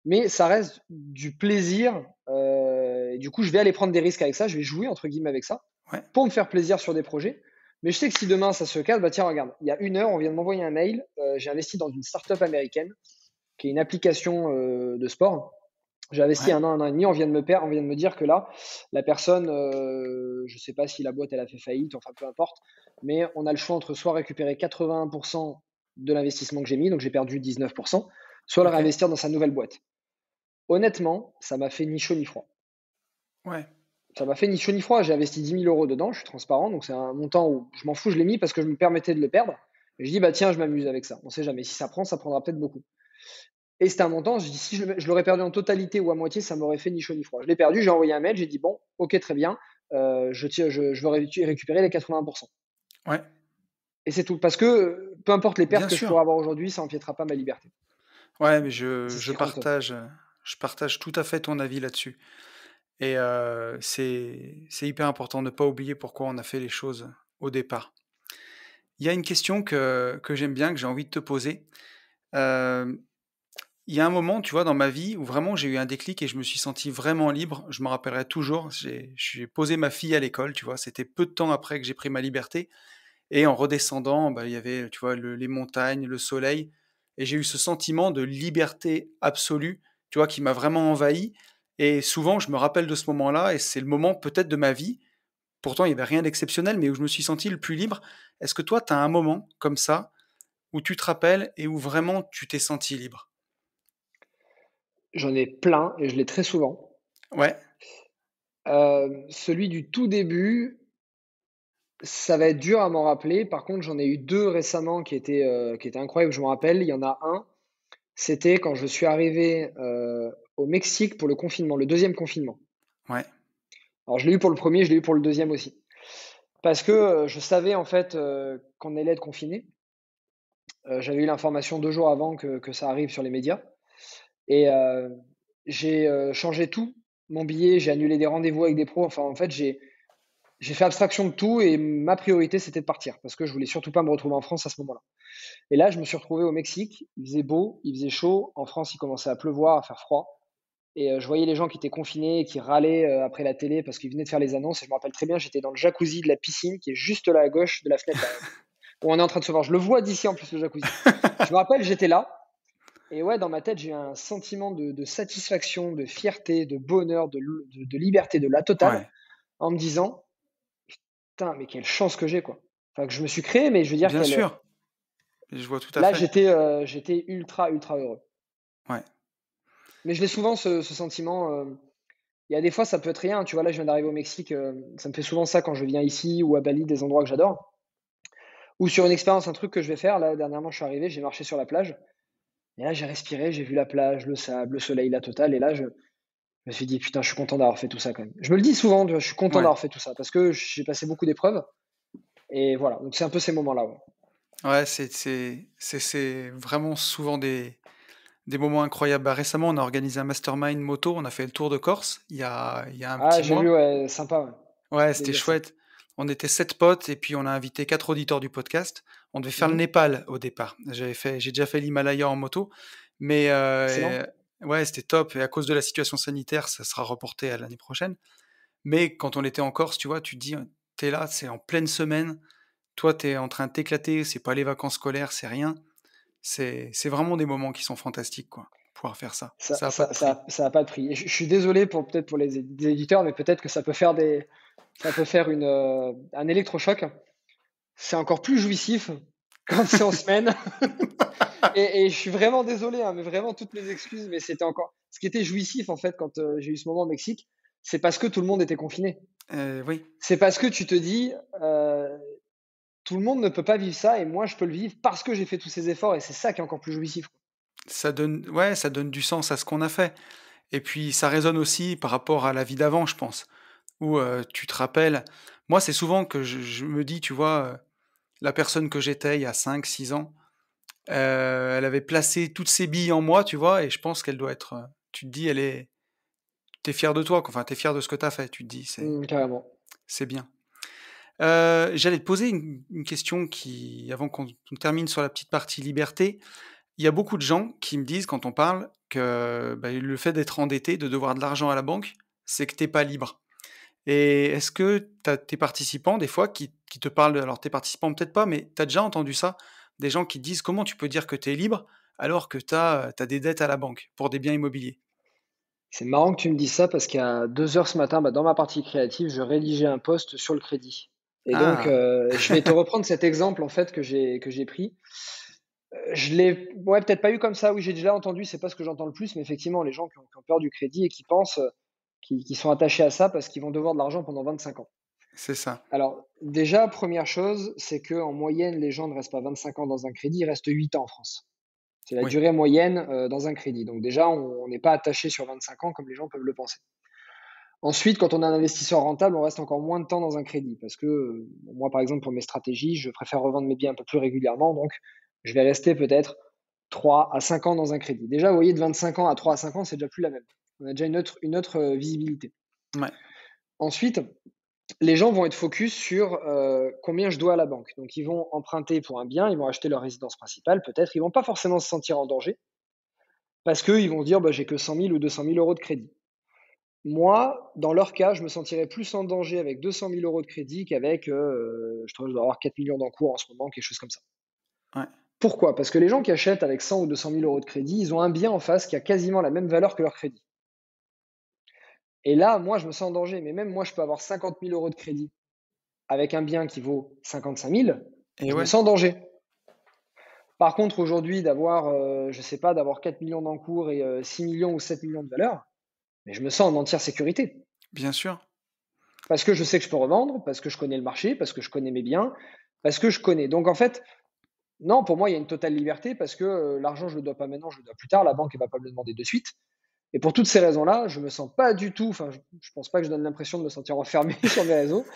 mais ça reste du plaisir. Et du coup, je vais aller prendre des risques avec ça. Je vais jouer entre guillemets avec ça Ouais, pour me faire plaisir sur des projets. Mais je sais que si demain ça se casse, bah tiens, regarde, il y a une heure, on vient de m'envoyer un mail. J'ai investi dans une startup américaine qui est une application de sport. J'ai investi ouais, un an et demi. On vient de me dire que là, la personne, je ne sais pas si la boîte elle a fait faillite, enfin peu importe, mais on a le choix entre soit récupérer 80% de l'investissement que j'ai mis, donc j'ai perdu 19%, soit le ok, réinvestir dans sa nouvelle boîte. Honnêtement, ça m'a fait ni chaud ni froid. ouais, Ça m'a fait ni chaud ni froid. J'ai investi 10 000 € dedans, je suis transparent, donc c'est un montant où je m'en fous, je l'ai mis parce que je me permettais de le perdre. Et je dis, bah tiens, je m'amuse avec ça. On sait jamais. Si ça prend, ça prendra peut-être beaucoup. Et c'était un montant, je dis, si je l'aurais perdu en totalité ou à moitié, ça m'aurait fait ni chaud ni froid. Je l'ai perdu, j'ai envoyé un mail, j'ai dit, bon, ok, très bien, je veux récupérer les 80%. ouais, Et c'est tout. Parce que peu importe les pertes bien que je sûr. pourrais avoir aujourd'hui, ça empiétera pas ma liberté. Ouais, mais Et c'est ce je qui compte. partage, je partage tout à fait ton avis là-dessus et c'est hyper important de ne pas oublier pourquoi on a fait les choses au départ. Il y a une question que j'aime bien, que j'ai envie de te poser. Hem, il y a un moment, tu vois, dans ma vie où vraiment j'ai eu un déclic et je me suis senti vraiment libre. Je me rappellerai toujours, j'ai posé ma fille à l'école, tu vois? C'était peu de temps après que j'ai pris ma liberté et en redescendant, bah, il y avait, tu vois, les montagnes, le soleil et j'ai eu ce sentiment de liberté absolue, tu vois, qui m'a vraiment envahi et souvent je me rappelle de ce moment-là et c'est le moment peut-être de ma vie, pourtant il y avait rien d'exceptionnel, mais où je me suis senti le plus libre. Est-ce que toi, tu as un moment comme ça, où tu te rappelles et où vraiment tu t'es senti libre? J'en ai plein et je l'ai très souvent. Ouais, Celui du tout début, ça va être dur à m'en rappeler. Par contre, j'en ai eu 2 récemment qui étaient incroyables, je m'en rappelle. Il y en a un, c'était quand je suis arrivé, au Mexique pour le confinement, le deuxième confinement. ouais, Alors je l'ai eu pour le premier, je l'ai eu pour le deuxième aussi. Parce que, je savais en fait, qu'on allait être confiné. J'avais eu l'information 2 jours avant que ça arrive sur les médias et j'ai, changé tout. Mon billet, j'ai annulé des rendez-vous avec des pros. Enfin, en fait, j'ai fait abstraction de tout et ma priorité, c'était de partir parce que je voulais surtout pas me retrouver en France à ce moment-là. Et là, je me suis retrouvé au Mexique. Il faisait beau, il faisait chaud. En France, il commençait à pleuvoir, à faire froid. Et je voyais les gens qui étaient confinés et qui râlaient après la télé parce qu'ils venaient de faire les annonces. Et je me rappelle très bien, j'étais dans le jacuzzi de la piscine qui est juste là à gauche de la fenêtre là, où on est en train de se voir. Je le vois d'ici en plus, le jacuzzi. Je me rappelle, j'étais là. Et ouais, dans ma tête, j'ai eu un sentiment de satisfaction, de fierté, de bonheur, de liberté, de la totale, ouais, en me disant, putain, mais quelle chance que j'ai, quoi. Enfin, que je me suis créé, mais je veux dire bien qu'elle, sûr, je vois tout à là, fait. j'étais ultra, ultra heureux. Ouais, Mais je l'ai souvent, ce sentiment. Il y a des fois, ça peut être rien. Tu vois, là, je viens d'arriver au Mexique. Ça me fait souvent ça quand je viens ici ou à Bali, des endroits que j'adore. Ou sur une expérience, un truc que je vais faire. Là, dernièrement, je suis arrivé, j'ai marché sur la plage. Et là, j'ai respiré, j'ai vu la plage, le sable, le soleil, la totale. Et là, je me suis dit, putain, je suis content d'avoir fait tout ça quand même. Je me le dis souvent, tu vois, je suis content ouais, d'avoir fait tout ça parce que j'ai passé beaucoup d'épreuves. Et voilà, donc c'est un peu ces moments-là. Ouais. ouais, c'est vraiment souvent des moments incroyables. Bah, récemment, on a organisé un mastermind moto, on a fait le tour de Corse, il y a un Ah, petit j'ai vu, mois. ouais, sympa. Ouais. Ouais, De c'était dire ça. chouette. On était 7 potes et puis on a invité 4 auditeurs du podcast. On devait faire le Mhm. Népal au départ. J'ai déjà fait l'Himalaya en moto, mais Excellent. ouais, c'était top et à cause de la situation sanitaire, ça sera reporté à l'année prochaine. Mais quand on était en Corse, tu vois, tu te dis, tu là, c'est en pleine semaine, toi, tu es en train de t'éclater, c'est pas les vacances scolaires, c'est rien. C'est vraiment des moments qui sont fantastiques, quoi, pouvoir faire ça. Ça a pas de prix. Ça a pas de prix. Et je suis désolé pour peut-être pour des éditeurs, mais peut-être que ça peut faire un électrochoc. C'est encore plus jouissif quand c'est en semaine. Et je suis vraiment désolé, hein, mais vraiment toutes mes excuses, mais c'était encore. Ce qui était jouissif en fait quand j'ai eu ce moment au Mexique, c'est parce que tout le monde était confiné. Oui, C'est parce que tu te dis, tout le monde ne peut pas vivre ça et moi je peux le vivre parce que j'ai fait tous ces efforts et c'est ça qui est encore plus jouissif, quoi. ça donne ouais, ça donne du sens à ce qu'on a fait et puis ça résonne aussi par rapport à la vie d'avant, je pense, où, tu te rappelles moi, c'est souvent que je me dis, tu vois, la personne que j'étais il y a 5 6 ans, elle avait placé toutes ses billes en moi, tu vois? Et je pense qu'elle doit être, tu te dis, elle est tu es fier de toi, quoi, enfin, tu es fier de ce que tu as fait, tu te dis: Carrément. C'est bien». J'allais te poser une question qui avant qu'on termine sur la petite partie liberté, il y a beaucoup de gens qui me disent quand on parle que le fait d'être endetté, de devoir de l'argent à la banque, c'est que t'es pas libre. Et est-ce que tu as tes participants, des fois, qui te parlent, alors tes participants peut-être pas, mais tu as déjà entendu ça? Des gens qui disent: «Comment tu peux dire que tu es libre alors que tu as des dettes à la banque pour des biens immobiliers?» C'est marrant que tu me dises ça parce qu'à 2 heures ce matin, dans ma partie créative, je rédigeais un post sur le crédit et donc Ah! je vais te reprendre cet exemple, en fait, que j'ai pris. Je l'ai ouais, peut-être pas eu comme ça, oui, j'ai déjà entendu, c'est pas ce que j'entends le plus, mais effectivement, les gens qui ont peur du crédit et qui pensent, qui sont attachés à ça parce qu'ils vont devoir de l'argent pendant 25 ans. C'est ça. Alors déjà, première chose, c'est qu'en moyenne, les gens ne restent pas 25 ans dans un crédit, ils restent 8 ans en France. C'est la Oui, durée moyenne, dans un crédit. Donc déjà, on n'est pas attaché sur 25 ans comme les gens peuvent le penser. Ensuite, quand on est un investisseur rentable, on reste encore moins de temps dans un crédit parce que, moi, par exemple, pour mes stratégies, je préfère revendre mes biens un peu plus régulièrement, donc je vais rester peut-être 3 à 5 ans dans un crédit. Déjà, vous voyez, de 25 ans à 3 à 5 ans, c'est déjà plus la même. On a déjà une autre visibilité. ouais, Ensuite, les gens vont être focus sur, combien je dois à la banque. Donc ils vont emprunter pour un bien, ils vont acheter leur résidence principale peut-être, ils vont pas forcément se sentir en danger parce qu'ils vont se dire: «Bah, j'ai que 100 000 ou 200 000 € de crédit». Moi, dans leur cas, je me sentirais plus en danger avec 200 000 € de crédit qu'avec, je crois que je dois avoir 4 millions d'encours en ce moment, quelque chose comme ça. ouais, Pourquoi? Parce que les gens qui achètent avec 100 ou 200 000 € de crédit, ils ont un bien en face qui a quasiment la même valeur que leur crédit. Et là, moi, je me sens en danger, mais même moi, je peux avoir 50 000 € de crédit avec un bien qui vaut 55 000, et je me ouais, sens en danger. Par contre, aujourd'hui, d'avoir, je sais pas, d'avoir 4 millions d'encours et 6 millions ou 7 millions de valeur, mais je me sens en entière sécurité. bien sûr. Parce que je sais que je peux revendre, parce que je connais le marché, parce que je connais mes biens, parce que je connais. Donc en fait, non, pour moi, il y a une totale liberté parce que l'argent, je le dois pas maintenant, je le dois plus tard. La banque, elle va pas me le demander de suite. Et pour toutes ces raisons-là, je me sens pas du tout, enfin, je pense pas que je donne l'impression de me sentir enfermé sur mes réseaux.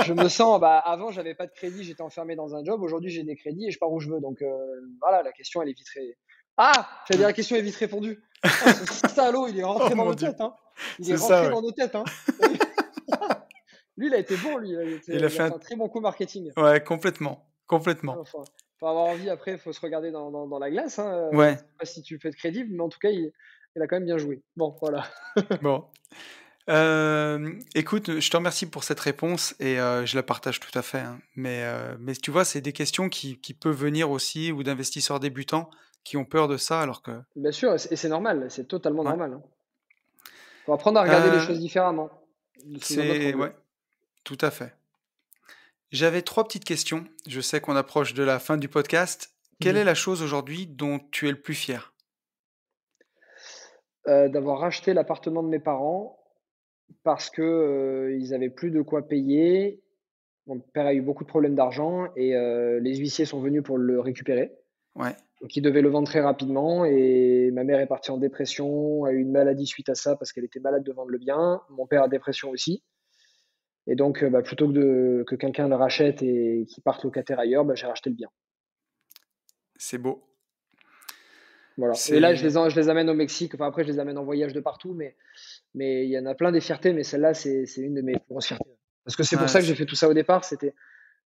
Je me sens, avant, j'avais pas de crédit, j'étais enfermé dans un job. Aujourd'hui, j'ai des crédits et je pars où je veux. Donc voilà, la question, elle est vite Ah! J'allais dire Ouais. la question est vite répondue. Oh, ce salaud, il est Oh rentré dans mon nos Dieu! têtes, hein. Il est C'est ça, rentré ouais. dans nos têtes, hein. T'as vu? Lui, il a été bon, lui. Il a Il a fait fait un un très bon coup marketing. ouais, complètement, complètement. Faut avoir envie. Après, il faut se regarder dans la glace, hein. Je Ouais, sais pas si tu peux être crédible, mais en tout cas, il a quand même bien joué. Bon, voilà. bon. Écoute, je te remercie pour cette réponse et je la partage tout à fait, hein. Mais tu vois, c'est des questions qui peuvent venir aussi ou d'investisseurs débutants qui ont peur de ça alors que Bien sûr, et c'est normal, c'est totalement ouais. normal, hein. Faut apprendre à regarder les Heu, choses différemment, sous un autre c'est angle. ouais, tout à fait. J'avais 3 petites questions. Je sais qu'on approche de la fin du podcast. Quelle est Mmh. la chose aujourd'hui dont tu es le plus fier? D'avoir racheté l'appartement de mes parents parce que, ils avaient plus de quoi payer. Mon père a eu beaucoup de problèmes d'argent et les huissiers sont venus pour le récupérer. Ouais, Donc ils devaient le vendre très rapidement et ma mère est partie en dépression, a eu une maladie suite à ça parce qu'elle était malade de vendre le bien. Mon père a dépression aussi et donc plutôt que quelqu'un le rachète et qu'il parte locataire ailleurs, j'ai racheté le bien. c'est beau. Voilà, et là C'est je les amène au Mexique, enfin après je les amène en voyage de partout, mais il y en a plein des fiertés, mais celle-là c'est une de mes plus grosses fiertés. Parce que c'est pour ouais, ça que j'ai fait tout ça au départ, c'était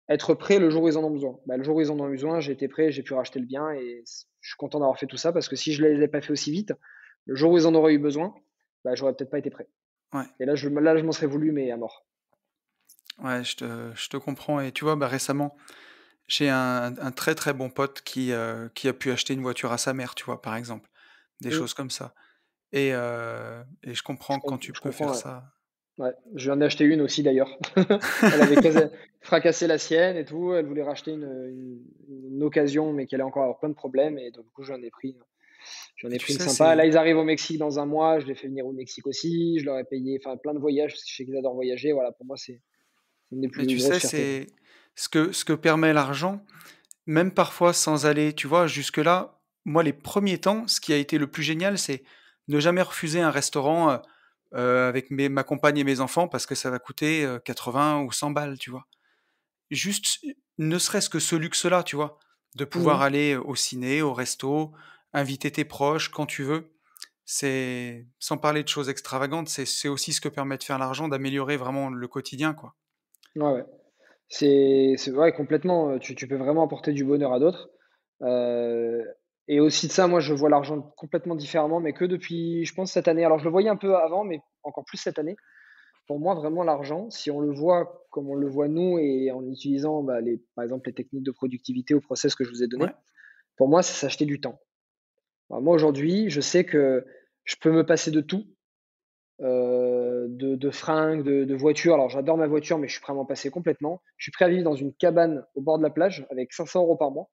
être prêt le jour où ils en ont besoin. Le jour où ils en ont besoin, j'ai été prêt, j'ai pu racheter le bien et je suis content d'avoir fait tout ça parce que si je ne les ai pas fait aussi vite, le jour où ils en auraient eu besoin, j'aurais peut-être pas été prêt. ouais, Et là, je m'en serais voulu, mais à mort. ouais, je te comprends et tu vois, récemment, j'ai un très, très bon pote qui a pu acheter une voiture à sa mère, tu vois, par exemple. Des Mm. choses comme ça et je comprends quand tu Je peux faire comprends, ouais. ça. Ouais. Je lui en ai acheté une aussi d'ailleurs. Elle avait fracassé la sienne et tout. Elle voulait racheter une occasion, mais qu'elle allait encore avoir plein de problèmes. Et donc, du coup, j'en Et ai tu pris une sais, sympa. Là, c'est ils arrivent au Mexique dans un mois. Je les fais venir au Mexique aussi. Je leur ai payé, enfin, plein de voyages parce que je sais qu'ils adorent voyager. Voilà, pour moi, c'est une des mais plus tu sais, grosses fiertés. c'est ce que permet l'argent, même parfois sans aller, tu vois, jusque-là, moi, les premiers temps, ce qui a été le plus génial, c'est ne jamais refuser un restaurant, avec ma compagne et mes enfants parce que ça va coûter, 80 ou 100 balles, tu vois? Juste, ne serait-ce que ce luxe-là, tu vois? De pouvoir Mhm. aller au ciné, au resto, inviter tes proches quand tu veux. C'est sans parler de choses extravagantes, c'est aussi ce que permet de faire l'argent, d'améliorer vraiment le quotidien, quoi. Ouais, ouais. Ouais, complètement. Tu peux vraiment apporter du bonheur à d'autres. Et aussi de ça, moi, je vois l'argent complètement différemment, mais que depuis, je pense, cette année. Alors, je le voyais un peu avant, mais encore plus cette année. Pour moi, vraiment, l'argent, si on le voit comme on le voit nous et en utilisant, bah, par exemple, les techniques de productivité ou process que je vous ai Ouais, donné, pour moi, c'est s'acheter du temps. Alors, moi, aujourd'hui, je sais que je peux me passer de tout, de fringues, de voitures. Alors, j'adore ma voiture, mais je suis prêt à m'en passer complètement. Je suis prêt à vivre dans une cabane au bord de la plage avec 500 euros par mois,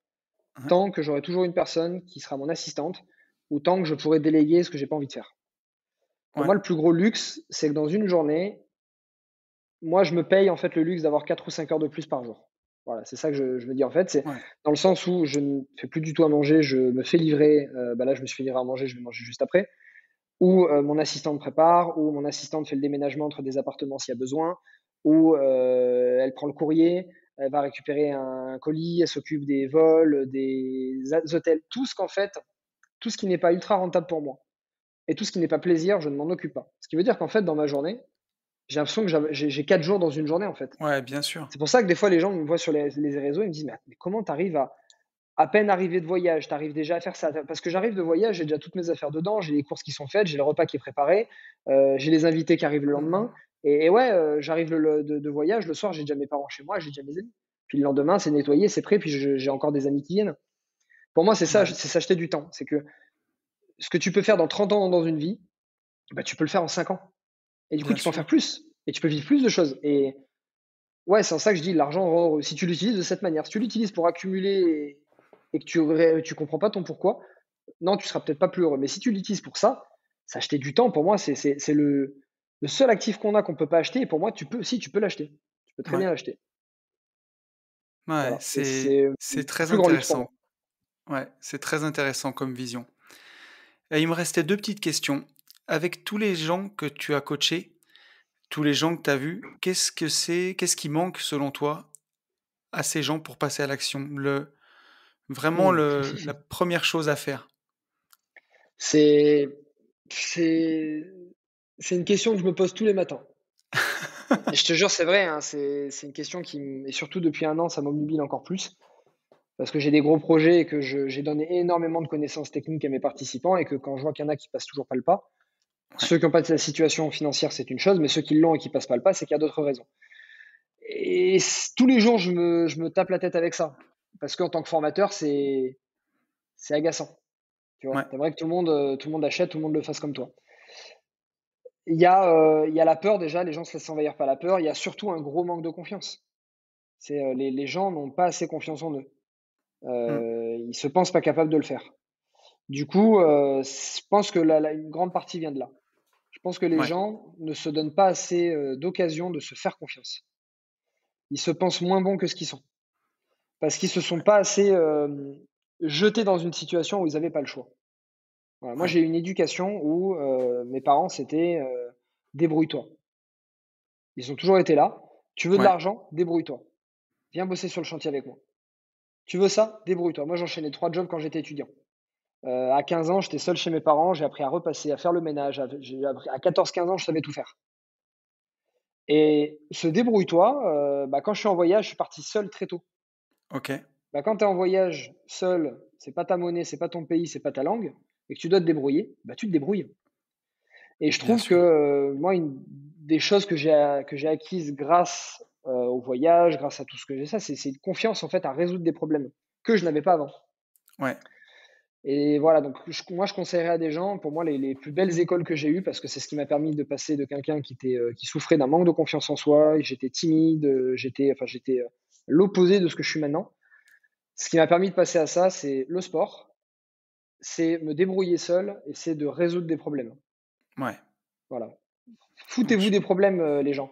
ouais, tant que j'aurai toujours une personne qui sera mon assistante ou tant que je pourrai déléguer ce que j'ai pas envie de faire. Pour ouais, moi, le plus gros luxe, c'est que dans une journée, moi, je me paye en fait le luxe d'avoir 4 ou 5 heures de plus par jour. Voilà, c'est ça que je me dis en fait, c'est ouais, dans le sens où je ne fais plus du tout à manger, je me fais livrer, bah là, je me suis fait livrer à manger, je vais manger juste après, ou mon assistant me prépare, ou mon assistante fait le déménagement entre des appartements s'il y a besoin, ou elle prend le courrier, elle va récupérer un colis, elle s'occupe des vols, des hôtels, tout ce qu'en fait, tout ce qui n'est pas ultra rentable pour moi et tout ce qui n'est pas plaisir, je ne m'en occupe pas. Ce qui veut dire qu'en fait, dans ma journée, j'ai l'impression que j'ai 4 jours dans une journée en fait. ouais, bien sûr. C'est pour ça que des fois, les gens me voient sur les réseaux, ils me disent: mais comment tu arrives à peine arrivé de voyage, tu arrives déjà à faire ça?» Parce que j'arrive de voyage, j'ai déjà toutes mes affaires dedans, j'ai les courses qui sont faites, j'ai le repas qui est préparé, j'ai les invités qui arrivent le Mmh. lendemain. Et ouais, j'arrive de voyage, le soir, j'ai déjà mes parents chez moi, j'ai déjà mes amis. Puis le lendemain, c'est nettoyé, c'est prêt, puis j'ai encore des amis qui viennent. Pour moi, c'est ça, Ouais, c'est s'acheter du temps. C'est que ce que tu peux faire dans 30 ans dans une vie, bah, tu peux le faire en 5 ans. Et du coup, bien tu peux en faire sûr. plus. Et tu peux vivre plus de choses. Et ouais, c'est en ça que je dis l'argent rend heureux. Si tu l'utilises de cette manière, si tu l'utilises pour accumuler et que tu comprends pas ton pourquoi, non, tu seras peut-être pas plus heureux. Mais si tu l'utilises pour ça, s'acheter du temps, pour moi, c'est le seul actif qu'on a qu'on peut pas acheter. Et pour moi, tu peux l'acheter. Tu peux très Ouais, bien l'acheter. ouais, Voilà. Et c'est c'est c'est le très plus grand luxe pour moi. intéressant. Ouais, c'est très intéressant comme vision. Et il me restait 2 petites questions. Avec tous les gens que tu as coachés, tous les gens que tu as vus, qu'est-ce qui manque selon toi à ces gens pour passer à l'action? Vraiment Hmm. la première chose à faire? C'est, c'est, c'est une question que je me pose tous les matins. Et je te jure, c'est vrai, hein, c'est une question et surtout depuis un an, ça m'obnubile encore plus. Parce que j'ai des gros projets et que j'ai donné énormément de connaissances techniques à mes participants et que quand je vois qu'il y en a qui passent toujours pas le pas, Ouais, ceux qui n'ont pas de la situation financière, c'est une chose, mais ceux qui l'ont et qui passent pas le pas, c'est qu'il y a d'autres raisons. Et tous les jours, je me tape la tête avec ça. Parce qu'en tant que formateur, c'est agaçant. Tu ouais, vois, t'aimerais que tout le monde achète, tout le monde le fasse comme toi. Il y a la peur déjà, les gens se laissent envahir par la peur. Il y a surtout un gros manque de confiance. Les gens n'ont pas assez confiance en eux. mmh, Ils se pensent pas capables de le faire. Du coup, je pense que une grande partie vient de là. Je pense que les ouais, gens ne se donnent pas assez d'occasion de se faire confiance. Ils se pensent moins bons que ce qu'ils sont. Parce qu'ils se sont ouais, pas assez jetés dans une situation où ils n'avaient pas le choix. Voilà. Moi, ouais, j'ai eu une éducation où mes parents, c'était débrouille-toi. Ils ont toujours été là. Tu veux de ouais, l'argent? Débrouille-toi. Viens bosser sur le chantier avec moi. Tu veux ça? Débrouille-toi. Moi, j'enchaînais 3 jobs quand j'étais étudiant. À 15 ans, j'étais seul chez mes parents, j'ai appris à repasser, à faire le ménage, j'ai appris à 14-15 ans, je savais tout faire. Et ce débrouille-toi, bah, quand je suis en voyage, je suis parti seul très tôt. OK, Bah, quand tu es en voyage seul, c'est pas ta monnaie, c'est pas ton pays, c'est pas ta langue, et que tu dois te débrouiller, bah, tu te débrouilles. Et je bien trouve que sûr. moi, une des choses que j'ai acquises grâce au voyage, grâce à tout ce que j'ai, ça, c'est une confiance en fait à résoudre des problèmes que je n'avais pas avant. Ouais, Et voilà, donc moi, je conseillerais à des gens, pour moi, les plus belles écoles que j'ai eues, parce que c'est ce qui m'a permis de passer de quelqu'un qui souffrait d'un manque de confiance en soi, j'étais timide, j'étais l'opposé de ce que je suis maintenant. Ce qui m'a permis de passer à ça, c'est le sport, c'est me débrouiller seul et c'est de résoudre des problèmes. ouais, Voilà. donc Foutez-vous des problèmes, les gens.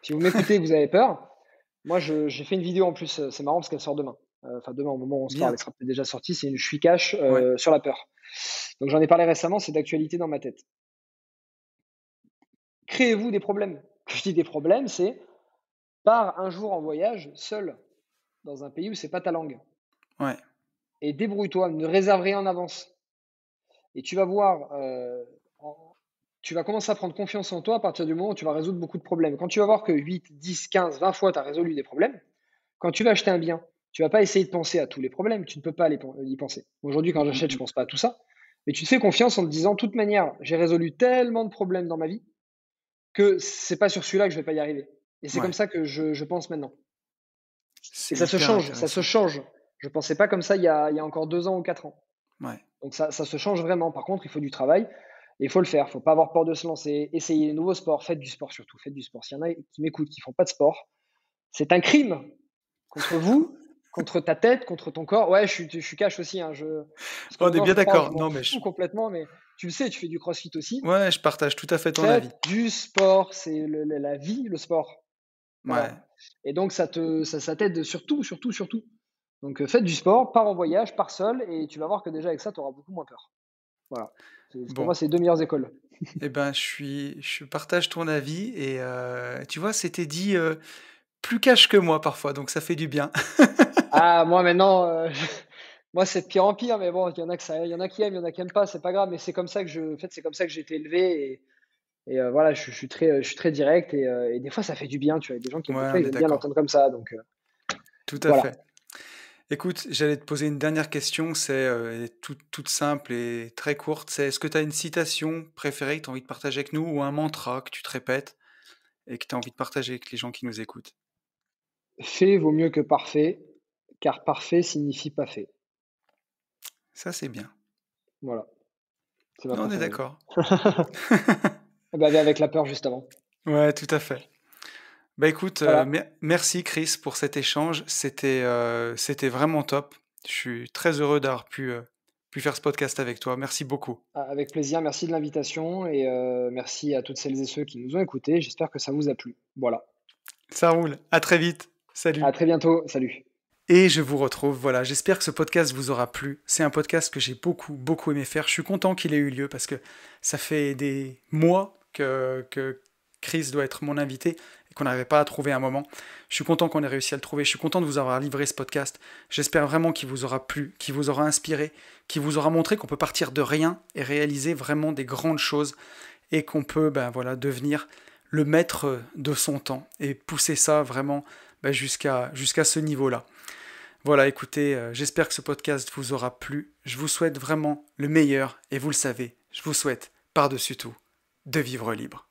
Si vous m'écoutez et que vous avez peur, moi, j'ai fait une vidéo en plus, c'est marrant parce qu'elle sort demain. Enfin, demain, au moment où on se parle, bien, elle sera peut-être déjà sortie. C'est une Je suis cash ouais, sur la peur. Donc, j'en ai parlé récemment, c'est d'actualité dans ma tête. Créez-vous des problèmes. Quand je dis des problèmes, c'est pars un jour en voyage seul dans un pays où c'est pas ta langue ouais, et débrouille-toi, ne réserve rien en avance. Et tu vas voir, tu vas commencer à prendre confiance en toi à partir du moment où tu vas résoudre beaucoup de problèmes. Quand tu vas voir que 8, 10, 15, 20 fois tu as résolu des problèmes, quand tu vas acheter un bien, Tu vas pas essayer de penser à tous les problèmes, tu ne peux pas y penser. Aujourd'hui, quand j'achète, je Mhm. pense pas à tout ça, mais tu te fais confiance en te disant: «De toute manière, j'ai résolu tellement de problèmes dans ma vie que c'est pas sur celui-là que je vais pas y arriver» et c'est comme Ouais, ça que je pense maintenant et c'est hyper ça se intéressant. change. Je pensais pas comme ça il y a encore 2 ans ou 4 ans. Ouais. Donc ça se change vraiment. Par contre, il faut du travail et il faut le faire. Il faut pas avoir peur de se lancer, essayer les nouveaux sports, faites du sport surtout, faites du sport. S'il y en a qui m'écoutent, qui font pas de sport, c'est un crime contre vous, contre ta tête, contre ton corps. Ouais, je suis cash aussi, hein, parce que On est maintenant bien je parle, je d'accord. m'en Non, mais fous complètement, mais tu le sais, tu fais du crossfit aussi. ouais, je partage tout à fait ton avis. Faites du sport, c'est la vie, le sport. Ouais. Voilà. Et donc ça t'aide surtout, surtout, surtout. Donc faites du sport, pars en voyage, pars seul, et tu vas voir que déjà avec ça, tu auras beaucoup moins peur. Voilà. Pour Bon. moi, c'est les 2 meilleures écoles. Eh ben, je partage ton avis et tu vois, c'était dit plus cash que moi parfois, donc ça fait du bien. Ah, moi maintenant, moi c'est de pire en pire, mais bon, il y en a qui aiment, il y en a qui aiment pas, c'est pas grave, mais c'est comme ça que en fait, c'est comme ça que j'ai été élevé et voilà, je suis très direct et des fois ça fait du bien, tu vois? Il y a des gens qui des Ouais, fois, on ils est aiment bien d'accord. l'entendre comme ça, donc Tout à voilà. fait. Écoute, j'allais te poser une dernière question, c'est elle est toute simple et très courte. C'est est-ce que tu as une citation préférée que tu as envie de partager avec nous ou un mantra que tu te répètes et que tu as envie de partager avec les gens qui nous écoutent? Fait vaut mieux que parfait, car parfait signifie pas fait. Ça, c'est bien. Voilà, c'est ma On est préférée. d'accord. Bah, avec la peur juste avant. Ouais, tout à fait. Bah écoute, Voilà, merci Chris pour cet échange. C'était vraiment top. Je suis très heureux d'avoir pu faire ce podcast avec toi. Merci beaucoup. avec plaisir, merci de l'invitation et merci à toutes celles et ceux qui nous ont écoutés. J'espère que ça vous a plu. Voilà. Ça roule. À très vite. À Salut. très bientôt, salut. Et je vous retrouve. Voilà, j'espère que ce podcast vous aura plu. C'est un podcast que j'ai beaucoup, beaucoup aimé faire. Je suis content qu'il ait eu lieu parce que ça fait des mois que Chris doit être mon invité et qu'on n'arrivait pas à trouver un moment. Je suis content qu'on ait réussi à le trouver. Je suis content de vous avoir livré ce podcast. J'espère vraiment qu'il vous aura plu, qu'il vous aura inspiré, qu'il vous aura montré qu'on peut partir de rien et réaliser vraiment des grandes choses et qu'on peut ben, voilà, devenir le maître de son temps et pousser ça vraiment ben, jusqu'à ce niveau-là. Voilà, écoutez, j'espère que ce podcast vous aura plu. Je vous souhaite vraiment le meilleur et vous le savez, je vous souhaite par-dessus tout de vivre libre.